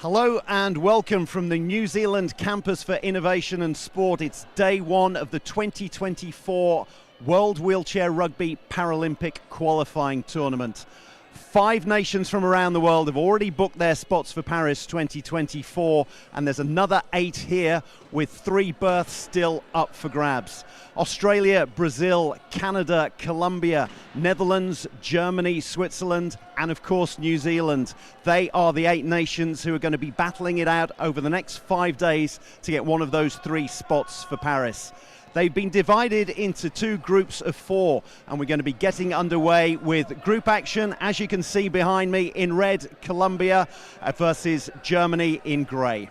Hello and welcome from the New Zealand Campus for Innovation and Sport. It's day one of the 2024 World Wheelchair Rugby Paralympic Qualifying Tournament. 5 nations from around the world have already booked their spots for Paris 2024, and there's another 8 here with 3 berths still up for grabs. Australia, Brazil, Canada, Colombia, Netherlands, Germany, Switzerland, and of course New Zealand. They are the 8 nations who are going to be battling it out over the next 5 days to get one of those 3 spots for Paris. They've been divided into 2 groups of 4, and we're going to be getting underway with group action, as you can see behind me, in red, Colombia versus Germany in grey.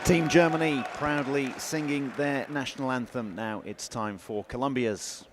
Team Germany proudly singing their national anthem. Now it's time for Colombia's.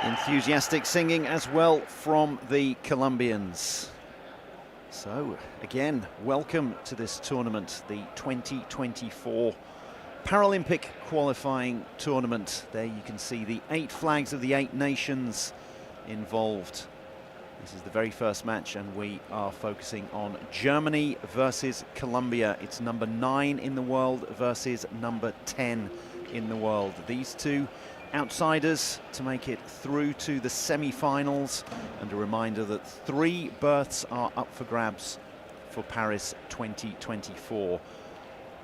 Enthusiastic singing as well from the Colombians. So again, welcome to this tournament, the 2024 Paralympic Qualifying Tournament. There you can see the 8 flags of the 8 nations involved. This is the very first match, and we are focusing on Germany versus Colombia. It's number 9 in the world versus number 10 in the world. These 2 outsiders to make it through to the semi-finals, and a reminder that 3 berths are up for grabs for Paris 2024.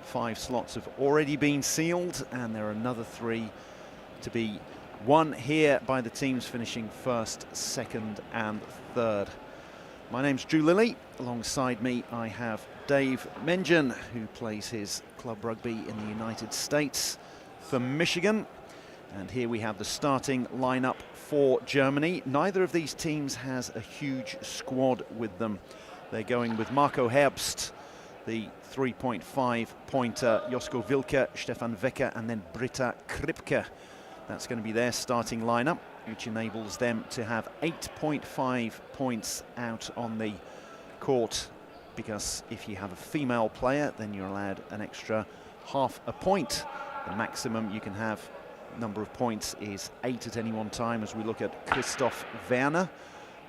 5 slots have already been sealed, and there are another 3 to be won here by the teams finishing first, second and third. My name's Drew Lilly. Alongside me I have Dave Mengen, who plays his club rugby in the United States for Michigan. And here we have the starting lineup for Germany. Neither of these teams has a huge squad with them. They're going with Marco Herbst, the 3.5-pointer, Josko Wilke, Stefan Wecker, and then Britta Kripke. That's going to be their starting lineup, which enables them to have 8.5 points out on the court, because if you have a female player, then you're allowed an extra half a point. The maximum you can have number of points is 8 at any one time, as we look at Christoph Werner,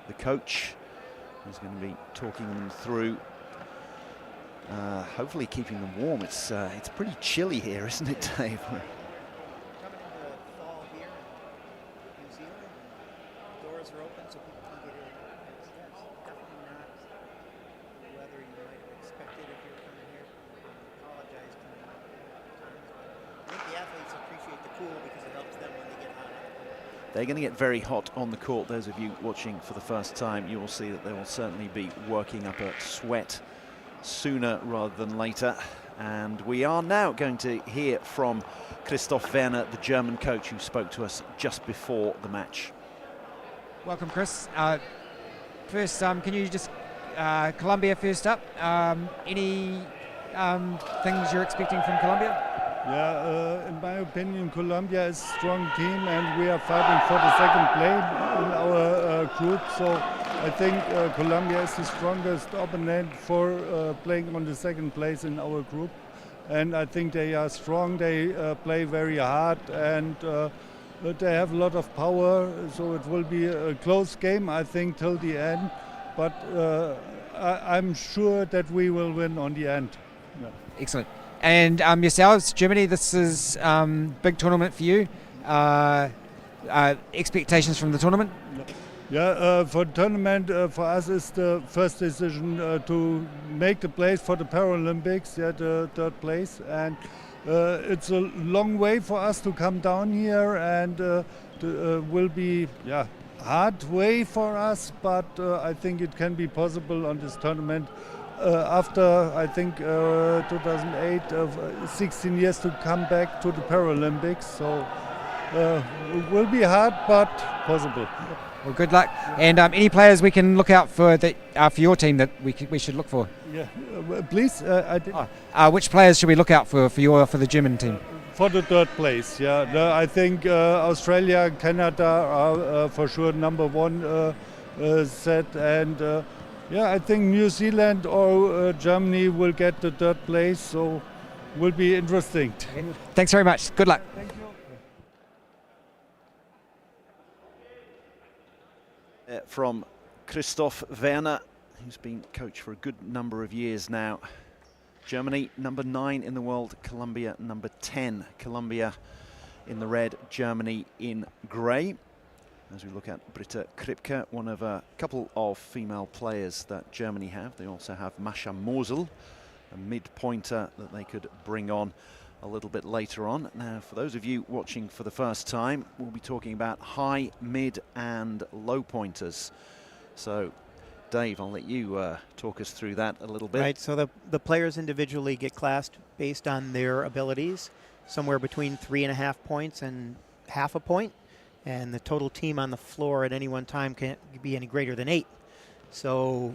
the coach, who's going to be talking them through, hopefully keeping them warm. It's pretty chilly here, isn't it, Dave? Coming into fall here in New Zealand, doors are open so people can get in. It's definitely not the weather you might have expected if you're coming here. I apologize to appreciate the cool because it helps them when they get hot on the court. They're going to get very hot on the court. Those of you watching for the first time, you will see that they will certainly be working up a sweat sooner rather than later. And we are now going to hear from Christoph Werner, the German coach who spoke to us just before the match. Welcome, Chris. First, can you just, Colombia first up, any things you're expecting from Colombia? Yeah, in my opinion, Colombia is a strong team and we are fighting for the second place in our group. So I think Colombia is the strongest opponent for playing on the second place in our group. And I think they are strong, they play very hard and they have a lot of power. So it will be a close game, I think, till the end. But I'm sure that we will win on the end. Yeah. Excellent. And yourselves, Germany, this is big tournament for you. Expectations from the tournament? Yeah, for the tournament, for us is the first decision to make the place for the Paralympics, yeah, the third place. And it's a long way for us to come down here and will be hard way for us, but I think it can be possible on this tournament. After, I think, 2008, 16 years to come back to the Paralympics. So it will be hard, but possible. Well, good luck. And any players we can look out for that for your team that we should look for? Yeah, please. I did. Which players should we look out for the German team? For the third place, yeah. I think Australia, Canada are for sure number one set, and I think New Zealand or Germany will get the third place, so will be interesting. Thanks very much. Good luck. Thank you. From Christoph Werner, who's been coach for a good number of years now. Germany, number 9 in the world. Colombia, number 10. Colombia in the red, Germany in grey. As we look at Britta Kripke, one of a couple of female players that Germany have. They also have Mascha Mosel, a mid-pointer that they could bring on a little bit later on. Now, for those of you watching for the first time, we'll be talking about high, mid and low pointers. So, Dave, I'll let you talk us through that a little bit. Right, so the players individually get classed based on their abilities, somewhere between 3.5 points and half a point. And the total team on the floor at any one time can't be any greater than 8. So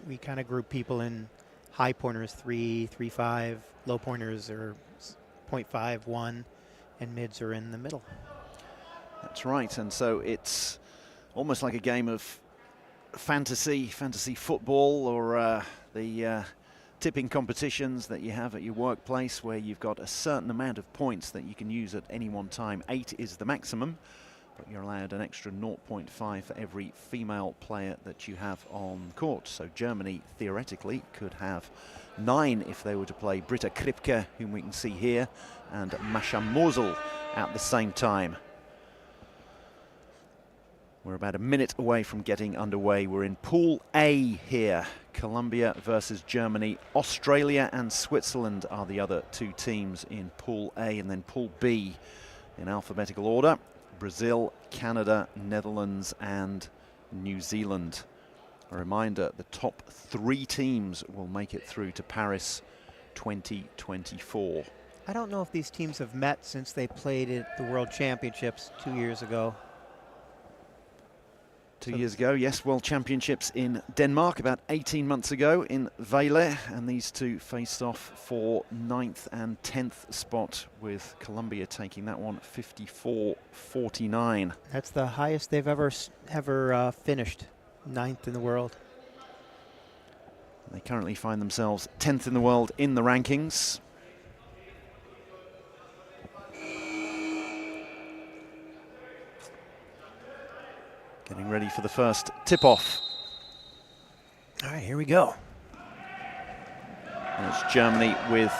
we kind of group people in high pointers 3, 3.5, low pointers are 0.5, 1, and mids are in the middle. That's right, and so it's almost like a game of fantasy football, or the tipping competitions that you have at your workplace, where you've got a certain amount of points that you can use at any one time. 8 is the maximum. But you're allowed an extra 0.5 for every female player that you have on court. So Germany, theoretically, could have 9 if they were to play Britta Kripke, whom we can see here, and Mascha Mosel at the same time. We're about a minute away from getting underway. We're in Pool A here. Colombia versus Germany. Australia and Switzerland are the other 2 teams in Pool A, and then Pool B in alphabetical order. Brazil, Canada, Netherlands and New Zealand. A reminder, the top 3 teams will make it through to Paris 2024. I don't know if these teams have met since they played at the World Championships 2 years ago. 2 years ago, yes, World Championships in Denmark about 18 months ago in Vejle, and these 2 faced off for 9th and 10th spot, with Colombia taking that one 54-49. That's the highest they've ever finished, 9th in the world. They currently find themselves 10th in the world in the rankings. Getting ready for the first tip-off. All right, here we go. And it's Germany with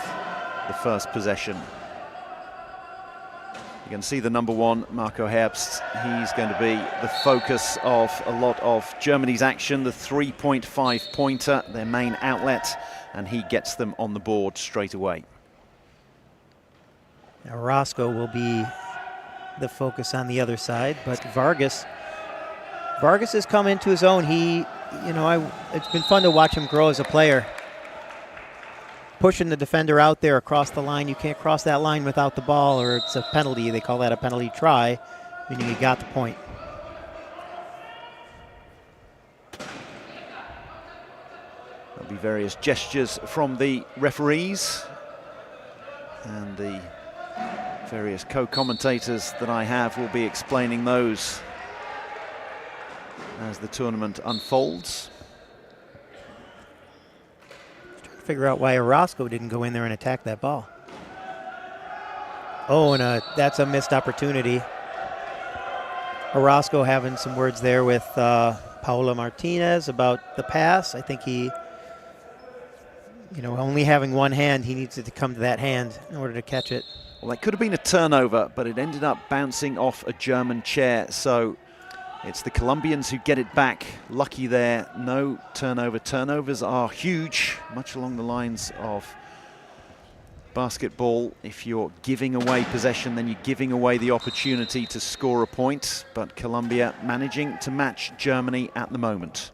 the first possession. You can see the number 1, Marco Herbst. He's going to be the focus of a lot of Germany's action, the 3.5 pointer, their main outlet, and he gets them on the board straight away. Now Roscoe will be the focus on the other side. But Vargas has come into his own. It's been fun to watch him grow as a player. Pushing the defender out there across the line. You can't cross that line without the ball, or it's a penalty. They call that a penalty try, meaning you got the point. There'll be various gestures from the referees and the various co-commentators that I have will be explaining those as the tournament unfolds. Figure out why Orozco didn't go in there and attack that ball. Oh, and that's a missed opportunity. Orozco having some words there with Paolo Martinez about the pass. I think he, only having one hand, he needs it to come to that hand in order to catch it. Well, that could have been a turnover, but it ended up bouncing off a German chair. So it's the Colombians who get it back. Lucky there, no turnover. Turnovers are huge, much along the lines of basketball. If you're giving away possession, then you're giving away the opportunity to score a point. But Colombia managing to match Germany at the moment.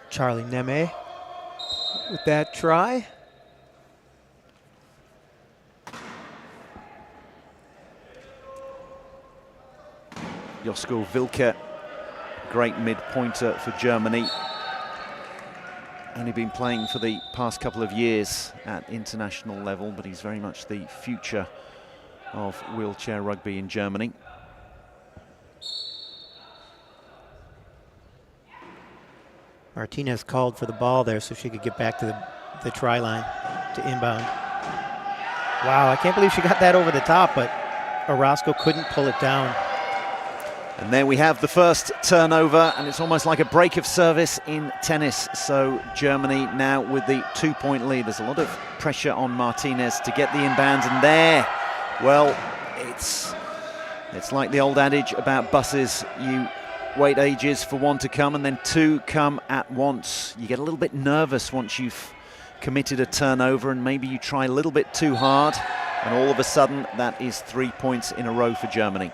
Charlie Neme with that try. Josko Wilke, great mid-pointer for Germany. Only been playing for the past couple of years at international level, but he's very much the future of wheelchair rugby in Germany. Martinez called for the ball there so she could get back to the try line to inbound. Wow, I can't believe she got that over the top, but Orozco couldn't pull it down. And there we have the first turnover, and it's almost like a break of service in tennis. So Germany now with the 2-point lead. There's a lot of pressure on Martinez to get the inbound, and there, well, it's like the old adage about buses. You wait ages for one to come, and then two come at once. You get a little bit nervous once you've committed a turnover, and maybe you try a little bit too hard, and all of a sudden that is 3 points in a row for Germany.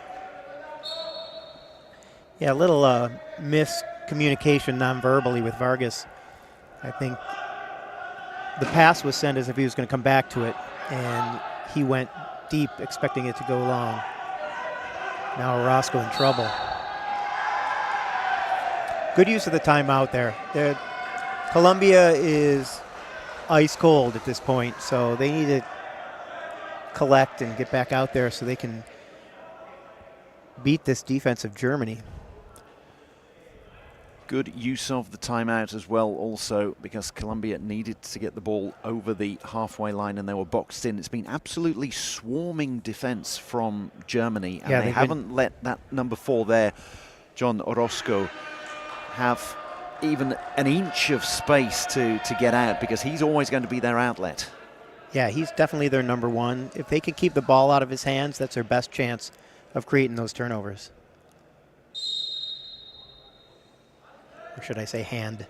Yeah, a little miscommunication non-verbally with Vargas. I think the pass was sent as if he was going to come back to it, and he went deep expecting it to go long. Now Orozco in trouble. Good use of the timeout there. Colombia is ice cold at this point, so they need to collect and get back out there so they can beat this defense of Germany. Good use of the timeout as well also, because Colombia needed to get the ball over the halfway line and they were boxed in. It's been absolutely swarming defense from Germany, and they haven't let that number 4 there, John Orozco, have even an inch of space to get out, because he's always going to be their outlet. Yeah, he's definitely their number one. If they can keep the ball out of his hands, that's their best chance of creating those turnovers. Or should I say hand?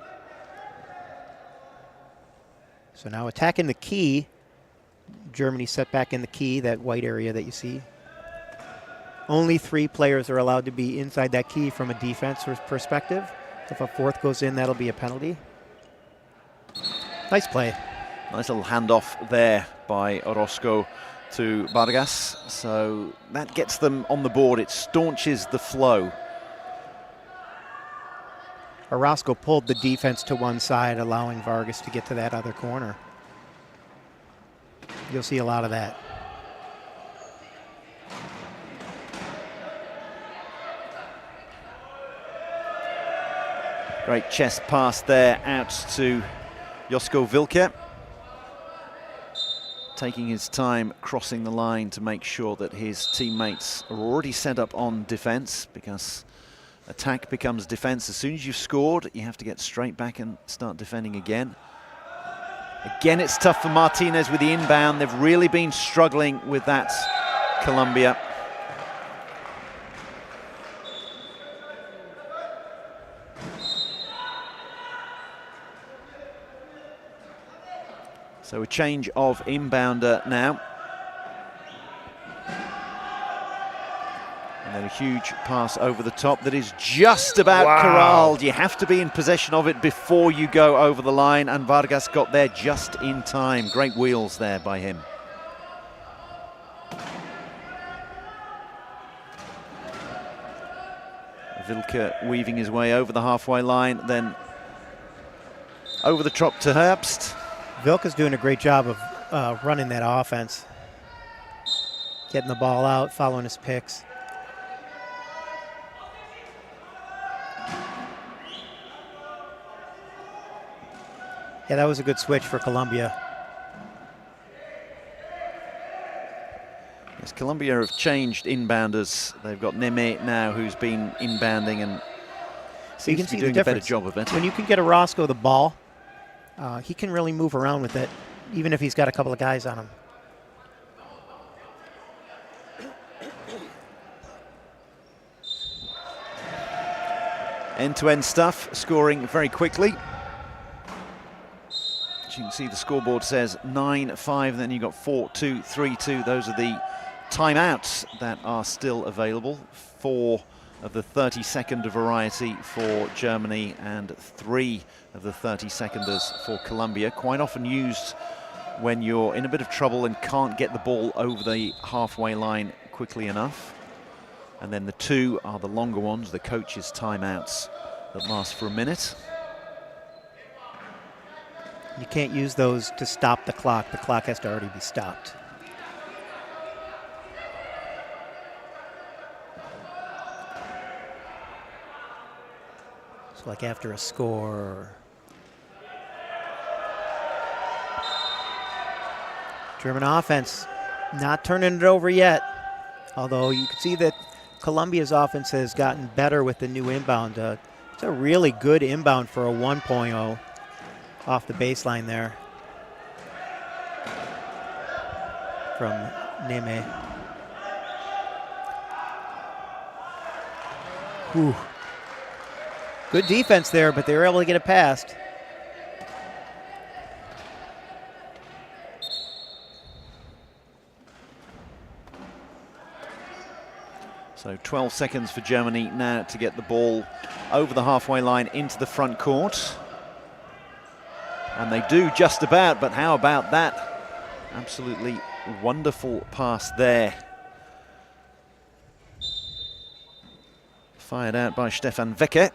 So now attacking the key. Germany set back in the key, that white area that you see. Only 3 players are allowed to be inside that key from a defense perspective. If a 4th goes in, that'll be a penalty. Nice play. Nice little handoff there by Orozco to Vargas. So that gets them on the board. It staunches the flow. Orozco pulled the defense to one side, allowing Vargas to get to that other corner. You'll see a lot of that. Great chest pass there out to Josko Wilke. Taking his time crossing the line to make sure that his teammates are already set up on defense, because attack becomes defense. As soon as you've scored, you have to get straight back and start defending again. Again, it's tough for Martinez with the inbound. They've really been struggling with that, Colombia. So a change of inbounder now. And then a huge pass over the top that is just about corralled. You have to be in possession of it before you go over the line, and Vargas got there just in time. Great wheels there by him. Wilke weaving his way over the halfway line, then over the top to Herbst. Wilke's doing a great job of running that offense. Getting the ball out, following his picks. Yeah, that was a good switch for Colombia. Yes, Colombia have changed inbounders. They've got Neme now, who's been inbounding and so you can see the doing a better difference. job of it. When you can get Orozco the ball, he can really move around with it, even if he's got a couple of guys on him. End-to-end stuff, scoring very quickly. As you can see, the scoreboard says 9-5, then you've got 4-2, 3-2. Those are the timeouts that are still available. 4 of the 30-seconder variety for Germany and 3 of the 30-seconders for Colombia. Quite often used when you're in a bit of trouble and can't get the ball over the halfway line quickly enough. And then the 2 are the longer ones, the coach's timeouts that last for a minute. You can't use those to stop the clock. The clock has to already be stopped. So like after a score. German offense not turning it over yet. Although you can see that Colombia's offense has gotten better with the new inbound. It's a really good inbound for a 1.0 off the baseline there from Neme. Whew. Good defense there, but they were able to get it past. So 12 seconds for Germany now to get the ball over the halfway line into the front court. And they do just about, but how about that? Absolutely wonderful pass there. Fired out by Stefan Wecke.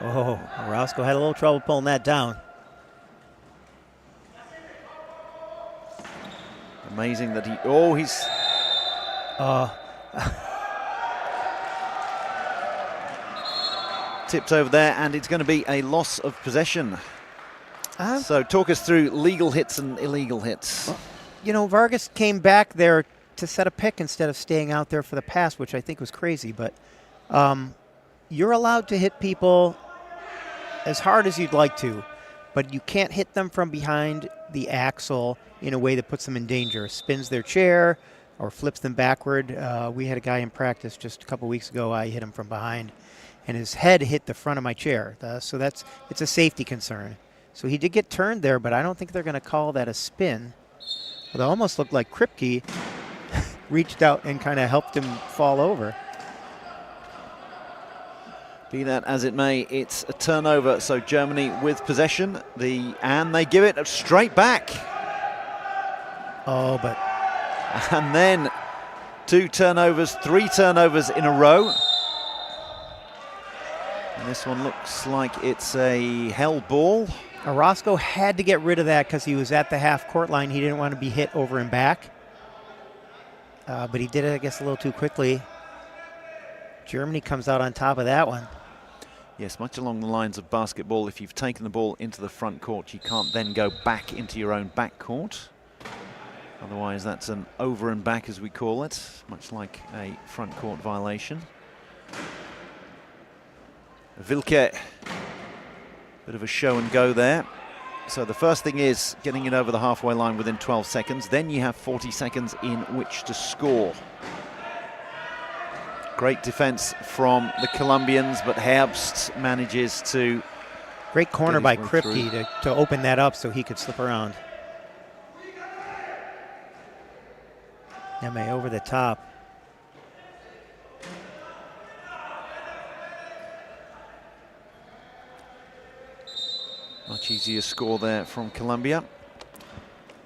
Oh, Orozco had a little trouble pulling that down. Amazing that he's... tipped over there, and it's going to be a loss of possession. So talk us through legal hits and illegal hits. Well, you know, Vargas came back there to set a pick instead of staying out there for the pass, which I think was crazy. But you're allowed to hit people as hard as you'd like to, but you can't hit them from behind the axle in a way that puts them in danger, spins their chair or flips them backward. We had a guy in practice just a couple weeks ago. I hit him from behind, and his head hit the front of my chair. So it's a safety concern. So he did get turned there, but I don't think they're going to call that a spin. It almost looked like Kripke reached out and kind of helped him fall over. Be that as it may, it's a turnover. So Germany with possession, and they give it straight back. Oh, but... And then 2 turnovers, 3 turnovers in a row. And this one looks like it's a hell ball. Orozco had to get rid of that because he was at the half-court line. He didn't want to be hit over and back. But he did it, I guess, a little too quickly. Germany comes out on top of that one. Yes, much along the lines of basketball. If you've taken the ball into the front court, you can't then go back into your own back court. Otherwise, that's an over and back, as we call it, much like a front court violation. Wilke, bit of a show and go there. So the first thing is getting it over the halfway line within 12 seconds. Then you have 40 seconds in which to score. Great defense from the Colombians, but Herbst manages to Great corner by way Kripke to open that up so he could slip around. Neme over the top. Much easier score there from Colombia.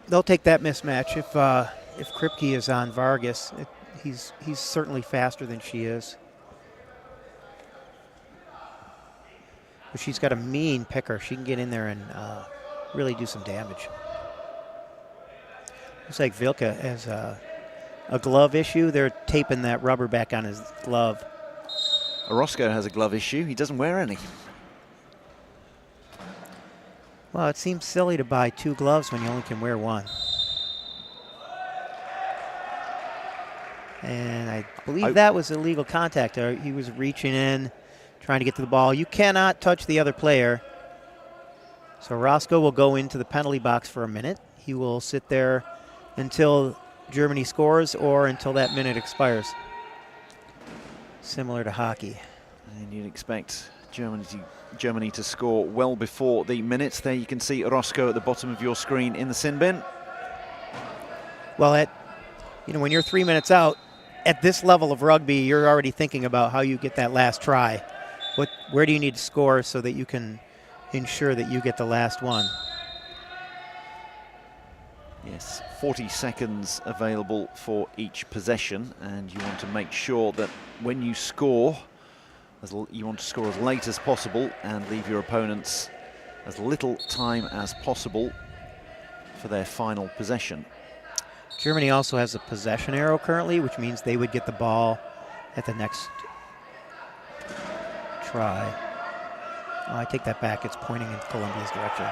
They'll take that mismatch if Kripke is on Vargas. He's certainly faster than she is. But she's got a mean picker. She can get in there and really do some damage. Looks like Vilka has a glove issue. They're taping that rubber back on his glove. Orozco has a glove issue. He doesn't wear any. Well, it seems silly to buy 2 gloves when you only can wear 1. And I believe that was illegal contact. He was reaching in, trying to get to the ball. You cannot touch the other player. So Roscoe will go into the penalty box for a minute. He will sit there until Germany scores or until that minute expires. Similar to hockey. And you'd expect Germany to score well before the minutes. There you can see Orozco at the bottom of your screen in the sin bin. Well, when you're 3 minutes out, at this level of rugby, you're already thinking about how you get that last try. Where do you need to score so that you can ensure that you get the last one? Yes, 40 seconds available for each possession, and you want to make sure that when you score, you want to score as late as possible and leave your opponents as little time as possible for their final possession. Germany also has a possession arrow currently, which means they would get the ball at the next try. Oh, I take that back. It's pointing in Colombia's direction.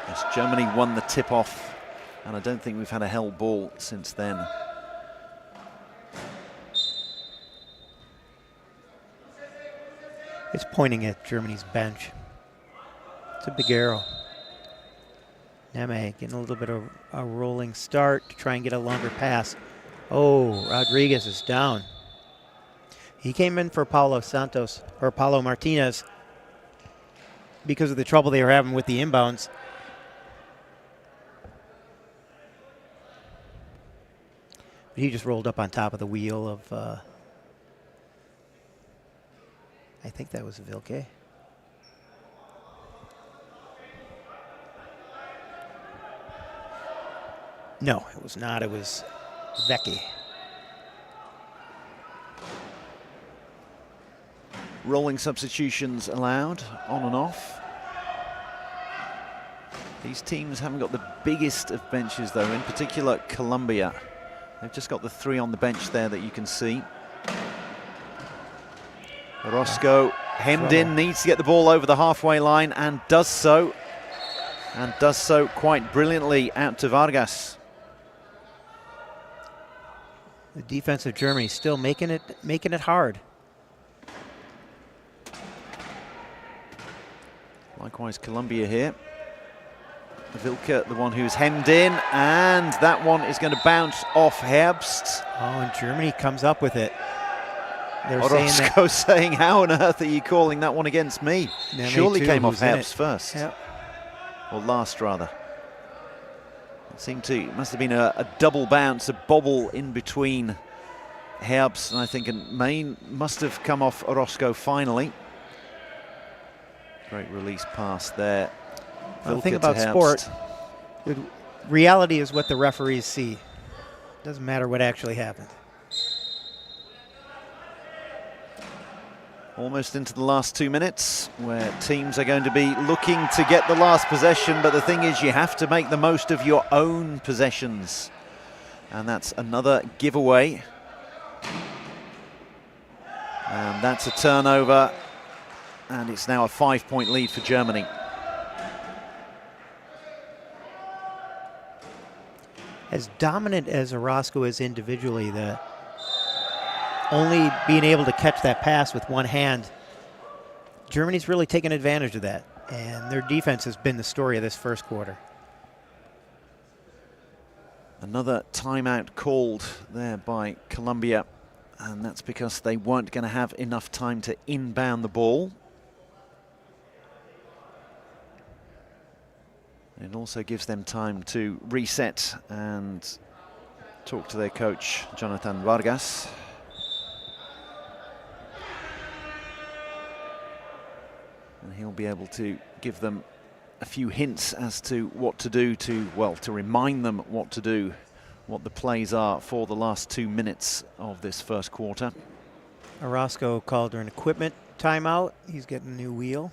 Yes, Germany won the tip-off, and I don't think we've had a held ball since then. It's pointing at Germany's bench. It's a big arrow. Neme getting a little bit of a rolling start to try and get a longer pass. Oh, Rodriguez is down. He came in for Paulo Martinez because of the trouble they were having with the inbounds. But he just rolled up on top of the wheel of, I think that was Vilke. No, it was not. It was Vecchi. Rolling substitutions allowed, on and off. These teams haven't got the biggest of benches, though, in particular Colombia. They've just got the 3 on the bench there that you can see. Orozco hemmed in, needs to get the ball over the halfway line, and does so. And does so quite brilliantly out to Vargas. The defense of Germany still making it hard. Likewise, Colombia here. Vilke, the one who's hemmed in, and that one is going to bounce off Herbst. Oh, and Germany comes up with it. They're Orozco saying, how on earth are you calling that one against me? Neme Surely too, came off who's in Herbst it. first. Yep. Or last, rather. It must have been a double bounce, a bobble in between Herbst, and I think Main must have come off Orozco finally. Great release pass there. Well, the thing Vilke about to sport, Herbst. reality is what the referees see. Doesn't matter what actually happened. Almost into the last 2 minutes, where teams are going to be looking to get the last possession, but the thing is, you have to make the most of your own possessions. And that's another giveaway. And that's a turnover, and it's now a 5-point lead for Germany. As dominant as Orozco is individually, only being able to catch that pass with one hand, Germany's really taken advantage of that, and their defense has been the story of this first quarter. Another timeout called there by Colombia, and that's because they weren't going to have enough time to inbound the ball. It also gives them time to reset and talk to their coach, Jonathan Vargas. And he'll be able to give them a few hints as to what to do to remind them what to do, what the plays are for the last 2 minutes of this first quarter. Orozco called her an equipment timeout. He's getting a new wheel.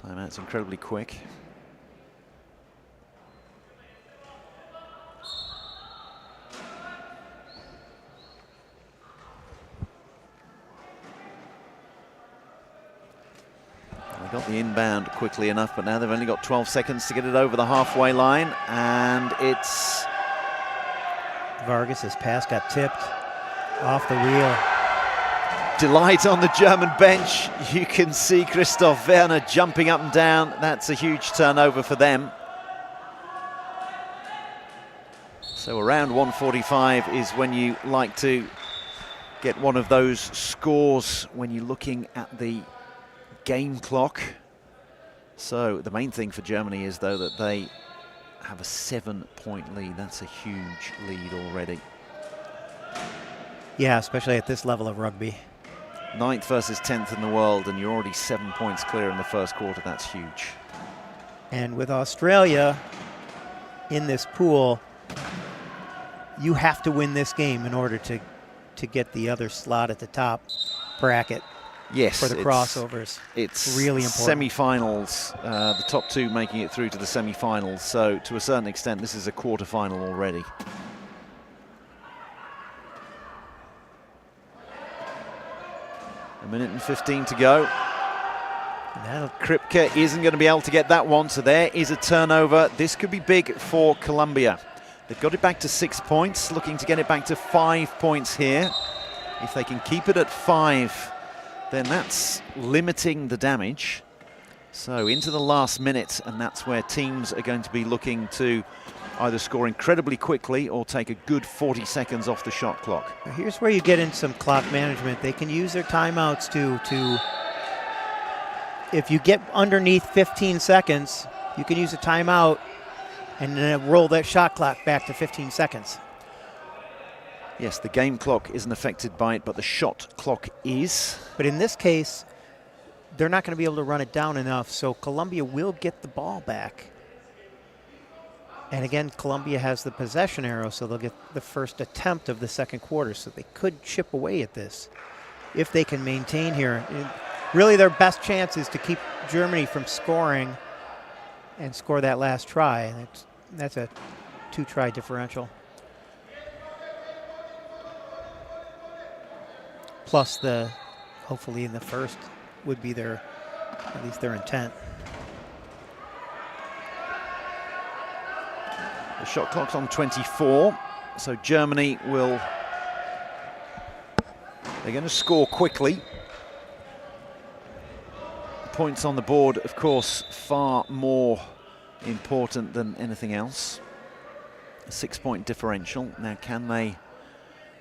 Timeout's incredibly quick. They got the inbound quickly enough, but now they've only got 12 seconds to get it over the halfway line, and it's... Vargas's pass got tipped off the wheel. Delight on the German bench. You can see Christoph Werner jumping up and down. That's a huge turnover for them. So around 1:45 is when you like to get one of those scores when you're looking at the game clock. So the main thing for Germany is, though, that they have a 7-point lead. That's a huge lead already. Yeah, especially at this level of rugby. 9th versus 10th in the world, and you're already 7 points clear in the first quarter. That's huge. And with Australia in this pool, you have to win this game in order to get the other slot at the top bracket. Yes, for the crossovers. It's really important. Semi-finals, the top two making it through to the semi-finals. So to a certain extent, this is a quarter-final already. A minute and 15 to go. Kripke isn't going to be able to get that one, so there is a turnover. This could be big for Colombia. They've got it back to 6 points, looking to get it back to 5 points here. If they can keep it at 5, then that's limiting the damage. So into the last minute, and that's where teams are going to be looking to either score incredibly quickly or take a good 40 seconds off the shot clock. Here's where you get in some clock management. They can use their timeouts to if you get underneath 15 seconds, you can use a timeout and then roll that shot clock back to 15 seconds. Yes, the game clock isn't affected by it, but the shot clock is. But in this case, they're not going to be able to run it down enough, so Colombia will get the ball back. And again, Colombia has the possession arrow, so they'll get the first attempt of the second quarter, so they could chip away at this if they can maintain here. Really, their best chance is to keep Germany from scoring and score that last try. That's a 2-try differential. Plus hopefully in the first would be at least their intent. The shot clock's on 24, so Germany they're going to score quickly. Points on the board, of course, far more important than anything else. A 6-point differential. Now, can they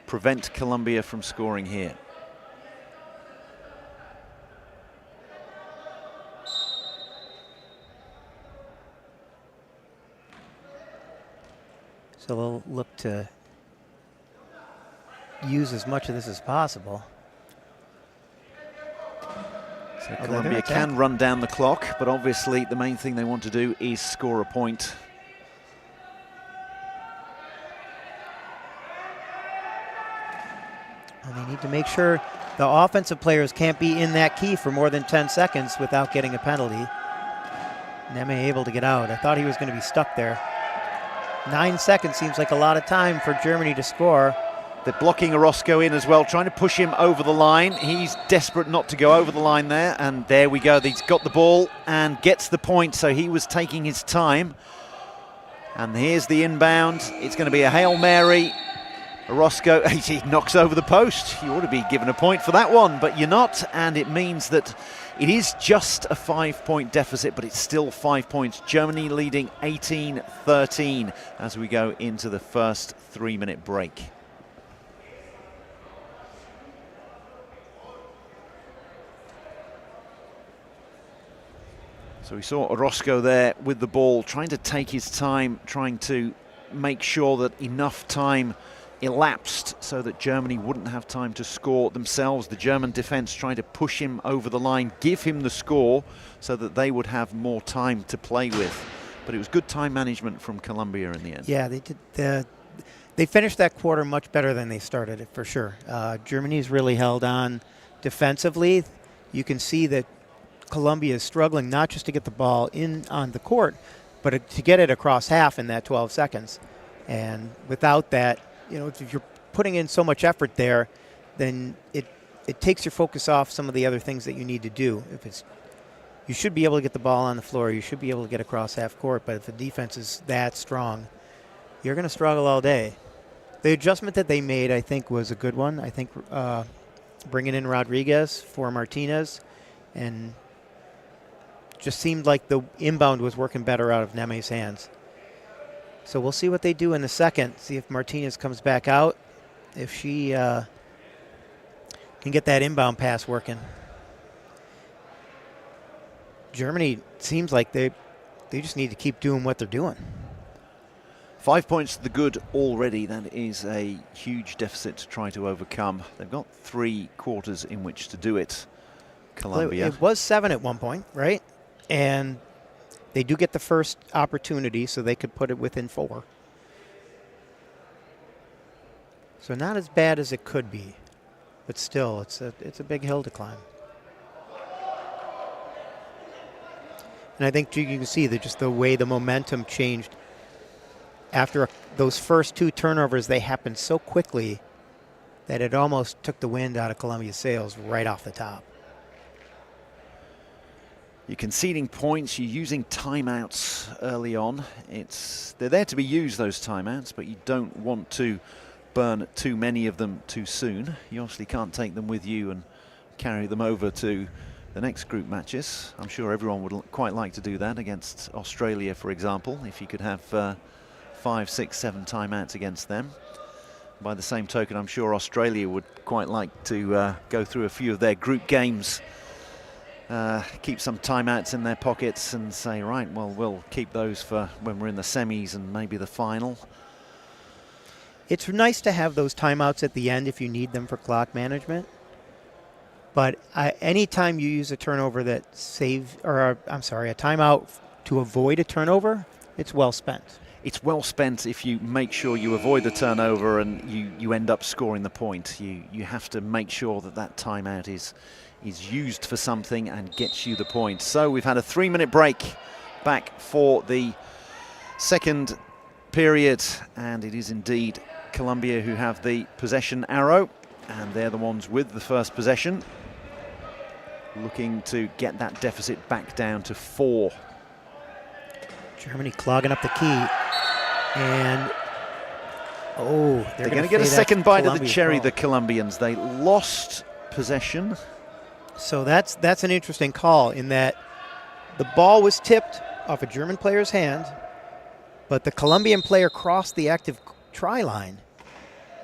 prevent Colombia from scoring here? So they'll look to use as much of this as possible. So Colombia can run down the clock, but obviously the main thing they want to do is score a point. And they need to make sure the offensive players can't be in that key for more than 10 seconds without getting a penalty. Neme able to get out. I thought he was going to be stuck there. 9 seconds seems like a lot of time for Germany to score. They're blocking Orozco in as well, trying to push him over the line. He's desperate not to go over the line there, and there we go. He's got the ball and gets the point, so he was taking his time. And here's the inbound. It's going to be a Hail Mary. Orozco, he knocks over the post. You ought to be given a point for that one, but you're not, and it means that it is just a 5-point deficit, but it's still 5 points. Germany leading 18-13 as we go into the first 3-minute break. So we saw Orozco there with the ball, trying to take his time, trying to make sure that enough time elapsed so that Germany wouldn't have time to score themselves. The German defence trying to push him over the line, give him the score so that they would have more time to play with. But it was good time management from Colombia in the end. Yeah, they did. They finished that quarter much better than they started it, for sure. Germany's really held on defensively. You can see that Colombia is struggling not just to get the ball in on the court, but to get it across half in that 12 seconds. And without that, you know, if you're putting in so much effort there, then it takes your focus off some of the other things that you need to do. You should be able to get the ball on the floor. You should be able to get across half court. But if the defense is that strong, you're going to struggle all day. The adjustment that they made, I think, was a good one. I think bringing in Rodriguez for Martinez, and just seemed like the inbound was working better out of Neme's hands. So we'll see what they do in the second, see if Martinez comes back out, if she can get that inbound pass working. Germany seems like they just need to keep doing what they're doing. 5 points to the good already. That is a huge deficit to try to overcome. They've got 3 quarters in which to do it, Colombia. Well, it was 7 at one point, right? And they do get the first opportunity, so they could put it within 4. So not as bad as it could be, but still, it's a big hill to climb. And I think you can see that just the way the momentum changed after those first 2 turnovers, they happened so quickly that it almost took the wind out of Colombia's sails right off the top. You're conceding points, you're using timeouts early on. They're there to be used, those timeouts, but you don't want to burn too many of them too soon. You obviously can't take them with you and carry them over to the next group matches. I'm sure everyone would quite like to do that against Australia, for example, if you could have 5, 6, 7 timeouts against them. By the same token, I'm sure Australia would quite like to go through a few of their group games, keep some timeouts in their pockets and say, right, well, we'll keep those for when we're in the semis and maybe the final. It's nice to have those timeouts at the end if you need them for clock management. But anytime you use a turnover that a timeout to avoid a turnover, it's well spent. It's well spent if you make sure you avoid the turnover and you end up scoring the point. You have to make sure that timeout is used for something and gets you the point. So we've had a 3-minute break back for the second period, and it is indeed Colombia who have the possession arrow, and they're the ones with the first possession, looking to get that deficit back down to 4. Germany clogging up the key, and they're going to get a second bite of the cherry, the Colombians. They lost possession. So that's an interesting call in that the ball was tipped off a German player's hand, but the Colombian player crossed the active try line.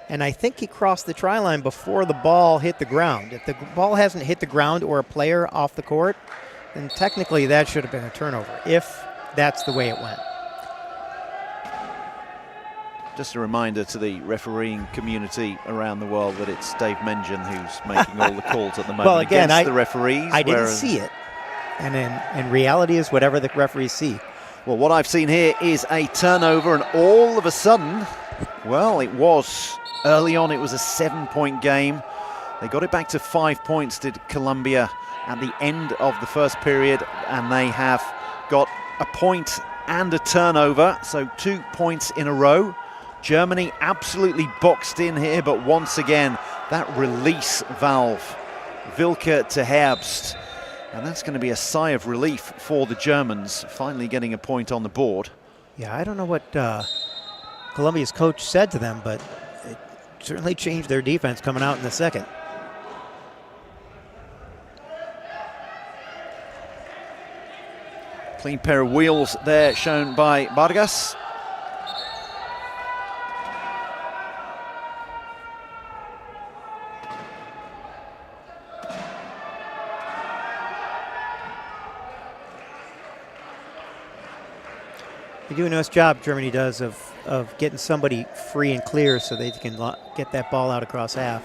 And I think he crossed the try line before the ball hit the ground. If the ball hasn't hit the ground or a player off the court, then technically that should have been a turnover, if that's the way it went. Just a reminder to the refereeing community around the world that it's Dave Mengen who's making all the calls at the moment. Well, again, against the referees. I didn't see it. And in reality is whatever the referees see. Well, what I've seen here is a turnover, and all of a sudden, well, it was early on, it was a 7-point game. They got it back to 5 points, did Colombia, at the end of the first period, and they have got a point and a turnover, so 2 points in a row. Germany absolutely boxed in here, but once again, that release valve, Wilke to Herbst, and that's going to be a sigh of relief for the Germans, finally getting a point on the board. Yeah, I don't know what Colombia's coach said to them, but it certainly changed their defense coming out in the second. Clean pair of wheels there shown by Vargas. They do a nice job, Germany does, of getting somebody free and clear so they can get that ball out across half.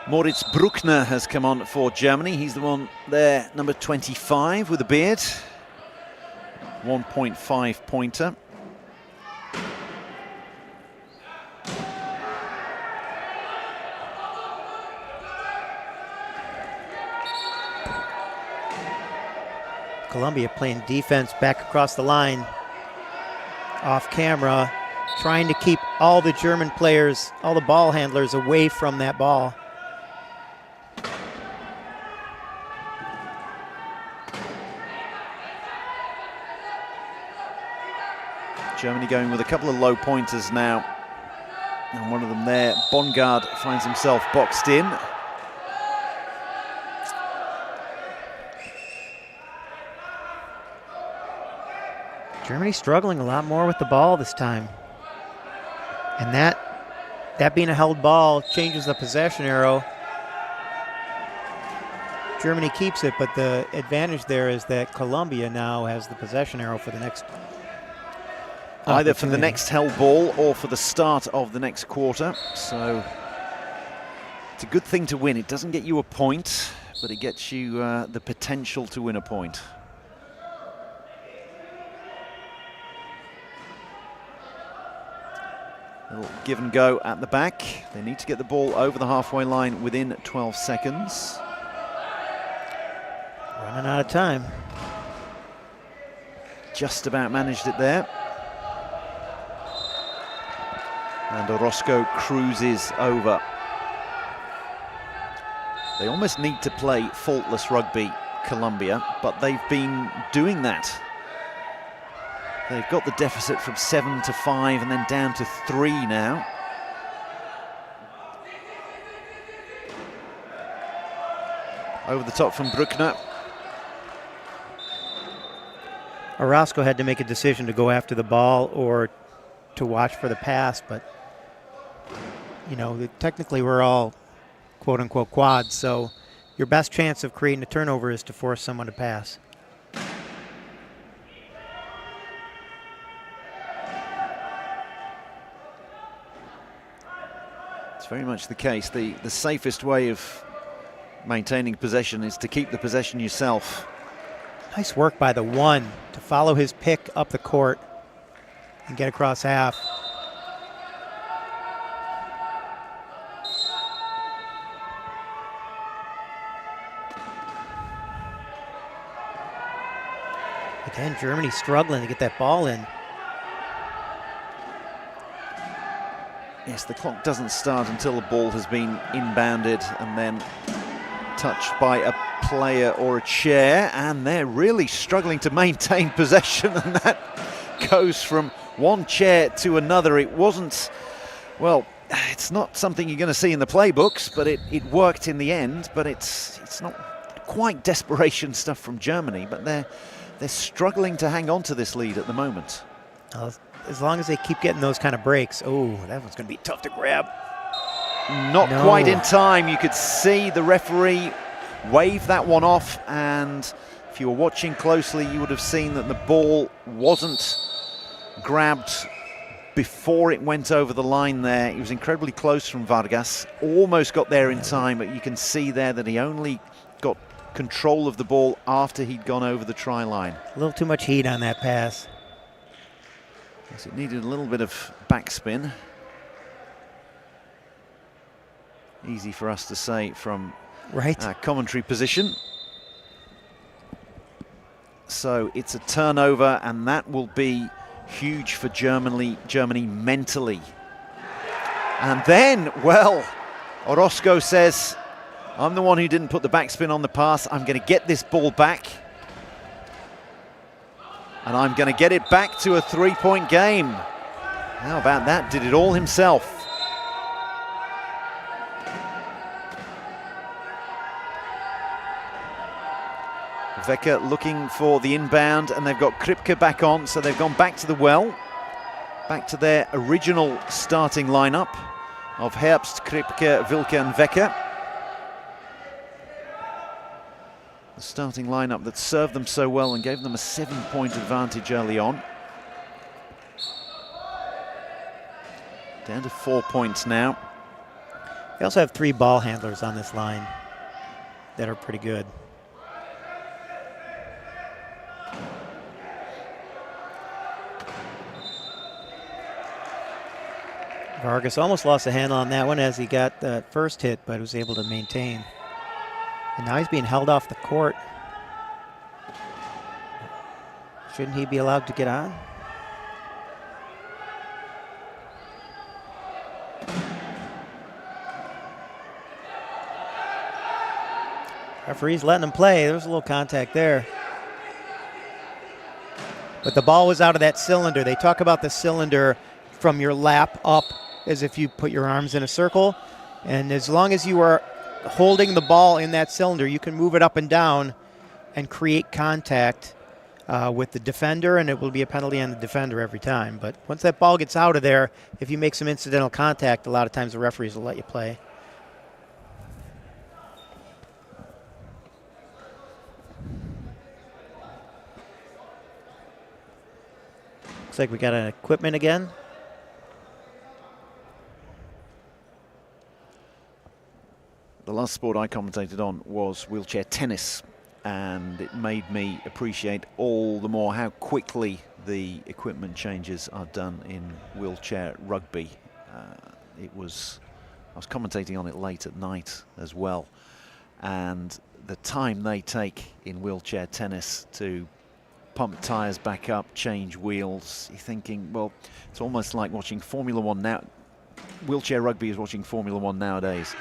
Moritz Bruckner has come on for Germany. He's the one there, number 25 with a beard. 1.5 pointer. Colombia playing defense back across the line, off camera, trying to keep all the German players, all the ball handlers away from that ball. Germany going with a couple of low pointers now. And one of them there, Bongard, finds himself boxed in. Germany struggling a lot more with the ball this time. And that being a held ball changes the possession arrow. Germany keeps it, but the advantage there is that Colombia now has the possession arrow for the next either for the next held ball or for the start of the next quarter. So it's a good thing to win. It doesn't get you a point, but it gets you the potential to win a point. A little give and go at the back. They need to get the ball over the halfway line within 12 seconds. Running out of time. Just about managed it there. And Orozco cruises over. They almost need to play faultless rugby, Colombia, but they've been doing that. They've got the deficit from 7 to 5 and then down to 3 now. Over the top from Bruckner. Orozco had to make a decision to go after the ball or to watch for the pass, but you know, technically we're all quote-unquote quads, so your best chance of creating a turnover is to force someone to pass. It's very much the case. The safest way of maintaining possession is to keep the possession yourself. Nice work by the one to follow his pick up the court and get across half. Again, Germany struggling to get that ball in. Yes, the clock doesn't start until the ball has been inbounded and then touched by a player or a chair, and they're really struggling to maintain possession, and that goes from one chair to another. It wasn't, well, it's not something you're going to see in the playbooks, but it worked in the end. But it's not quite desperation stuff from Germany, but they're struggling to hang on to this lead at the moment. As long as they keep getting those kind of breaks. Oh, that one's going to be tough to grab. Not quite in time. You could see the referee wave that one off, and if you were watching closely, you would have seen that the ball wasn't grabbed before it went over the line there. It was incredibly close from Vargas. Almost got there in time, but you can see there that he only got control of the ball after he'd gone over the try line. A little too much heat on that pass. Yes, it needed a little bit of backspin. Easy for us to say from our commentary position. So it's a turnover, and that will be huge for Germany mentally. And then, well, Orozco says, I'm the one who didn't put the backspin on the pass. I'm going to get this ball back. And I'm going to get it back to a 3-point game. How about that? Did it all himself. Wecker looking for the inbound, and they've got Kripke back on, so they've gone back to the well, back to their original starting lineup of Herbst, Kripke, Wilke and Wecker. The starting lineup that served them so well and gave them a 7-point advantage early on. Down to 4 points now. They also have 3 ball handlers on this line that are pretty good. Vargas almost lost a handle on that one as he got the first hit, but was able to maintain. And now he's being held off the court. Shouldn't he be allowed to get on? Referee's letting him play. There was a little contact there. But the ball was out of that cylinder. They talk about the cylinder from your lap up as if you put your arms in a circle. And as long as you are holding the ball in that cylinder, you can move it up and down and create contact with the defender, and it will be a penalty on the defender every time. But once that ball gets out of there, if you make some incidental contact, a lot of times the referees will let you play. Looks like we got an equipment again. The last sport I commentated on was wheelchair tennis, and it made me appreciate all the more how quickly the equipment changes are done in wheelchair rugby. I was commentating on it late at night as well, and the time they take in wheelchair tennis to pump tyres back up, change wheels, you're thinking, well, it's almost like watching Formula One now. Wheelchair rugby is watching Formula One nowadays,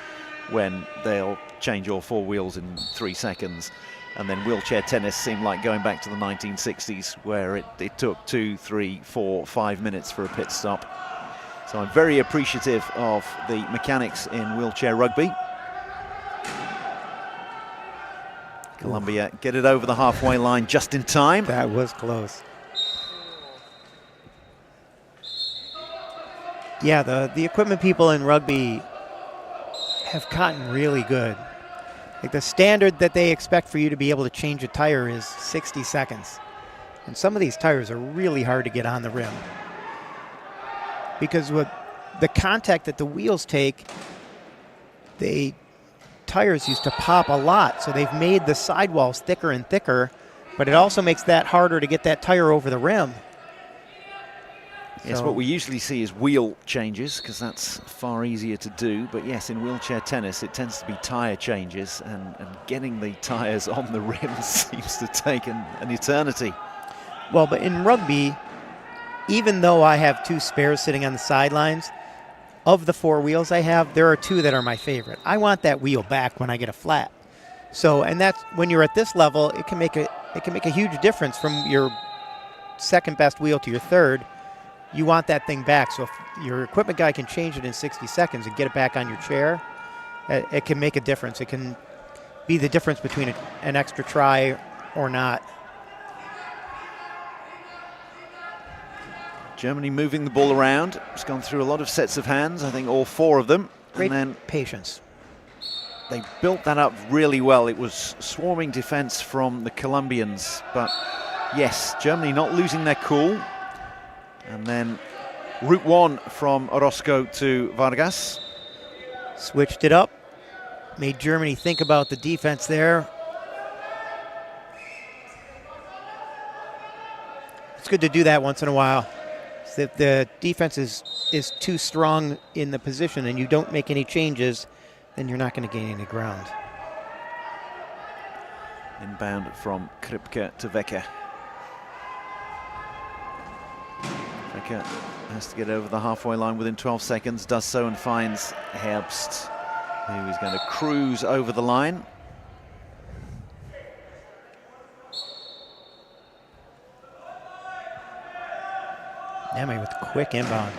when they'll change all 4 wheels in 3 seconds. And then wheelchair tennis seemed like going back to the 1960s, where it took 2, 3, 4, 5 minutes for a pit stop. So I'm very appreciative of the mechanics in wheelchair rugby. Columbia get it over the halfway line just in time. That was close. Yeah, the equipment people in rugby have gotten really good. Like the standard that they expect for you to be able to change a tire is 60 seconds. And some of these tires are really hard to get on the rim, because with the contact that the wheels take, tires used to pop a lot. So they've made the sidewalls thicker and thicker, but it also makes that harder to get that tire over the rim. Yes, what we usually see is wheel changes, because that's far easier to do. But yes, in wheelchair tennis, it tends to be tyre changes, and getting the tyres on the rim seems to take an eternity. Well, but in rugby, even though I have 2 spares sitting on the sidelines, of the 4 wheels I have, there are 2 that are my favorite. I want that wheel back when I get a flat. So, and that's when you're at this level, it can make a huge difference from your second best wheel to your third. You want that thing back. So if your equipment guy can change it in 60 seconds and get it back on your chair, it can make a difference. It can be the difference between an extra try or not. Germany moving the ball around. It's gone through a lot of sets of hands, I think all 4 of them. Great and then patience. They built that up really well. It was swarming defense from the Colombians, but yes, Germany not losing their cool. And then route 1 from Orozco to Vargas. Switched it up, made Germany think about the defense there. It's good to do that once in a while. If the defense is too strong in the position and you don't make any changes, then you're not going to gain any ground. Inbound from Kripke to Wecker. Wecker has to get over the halfway line within 12 seconds, does so and finds Herbst, who is going to cruise over the line. Nemi with quick inbound.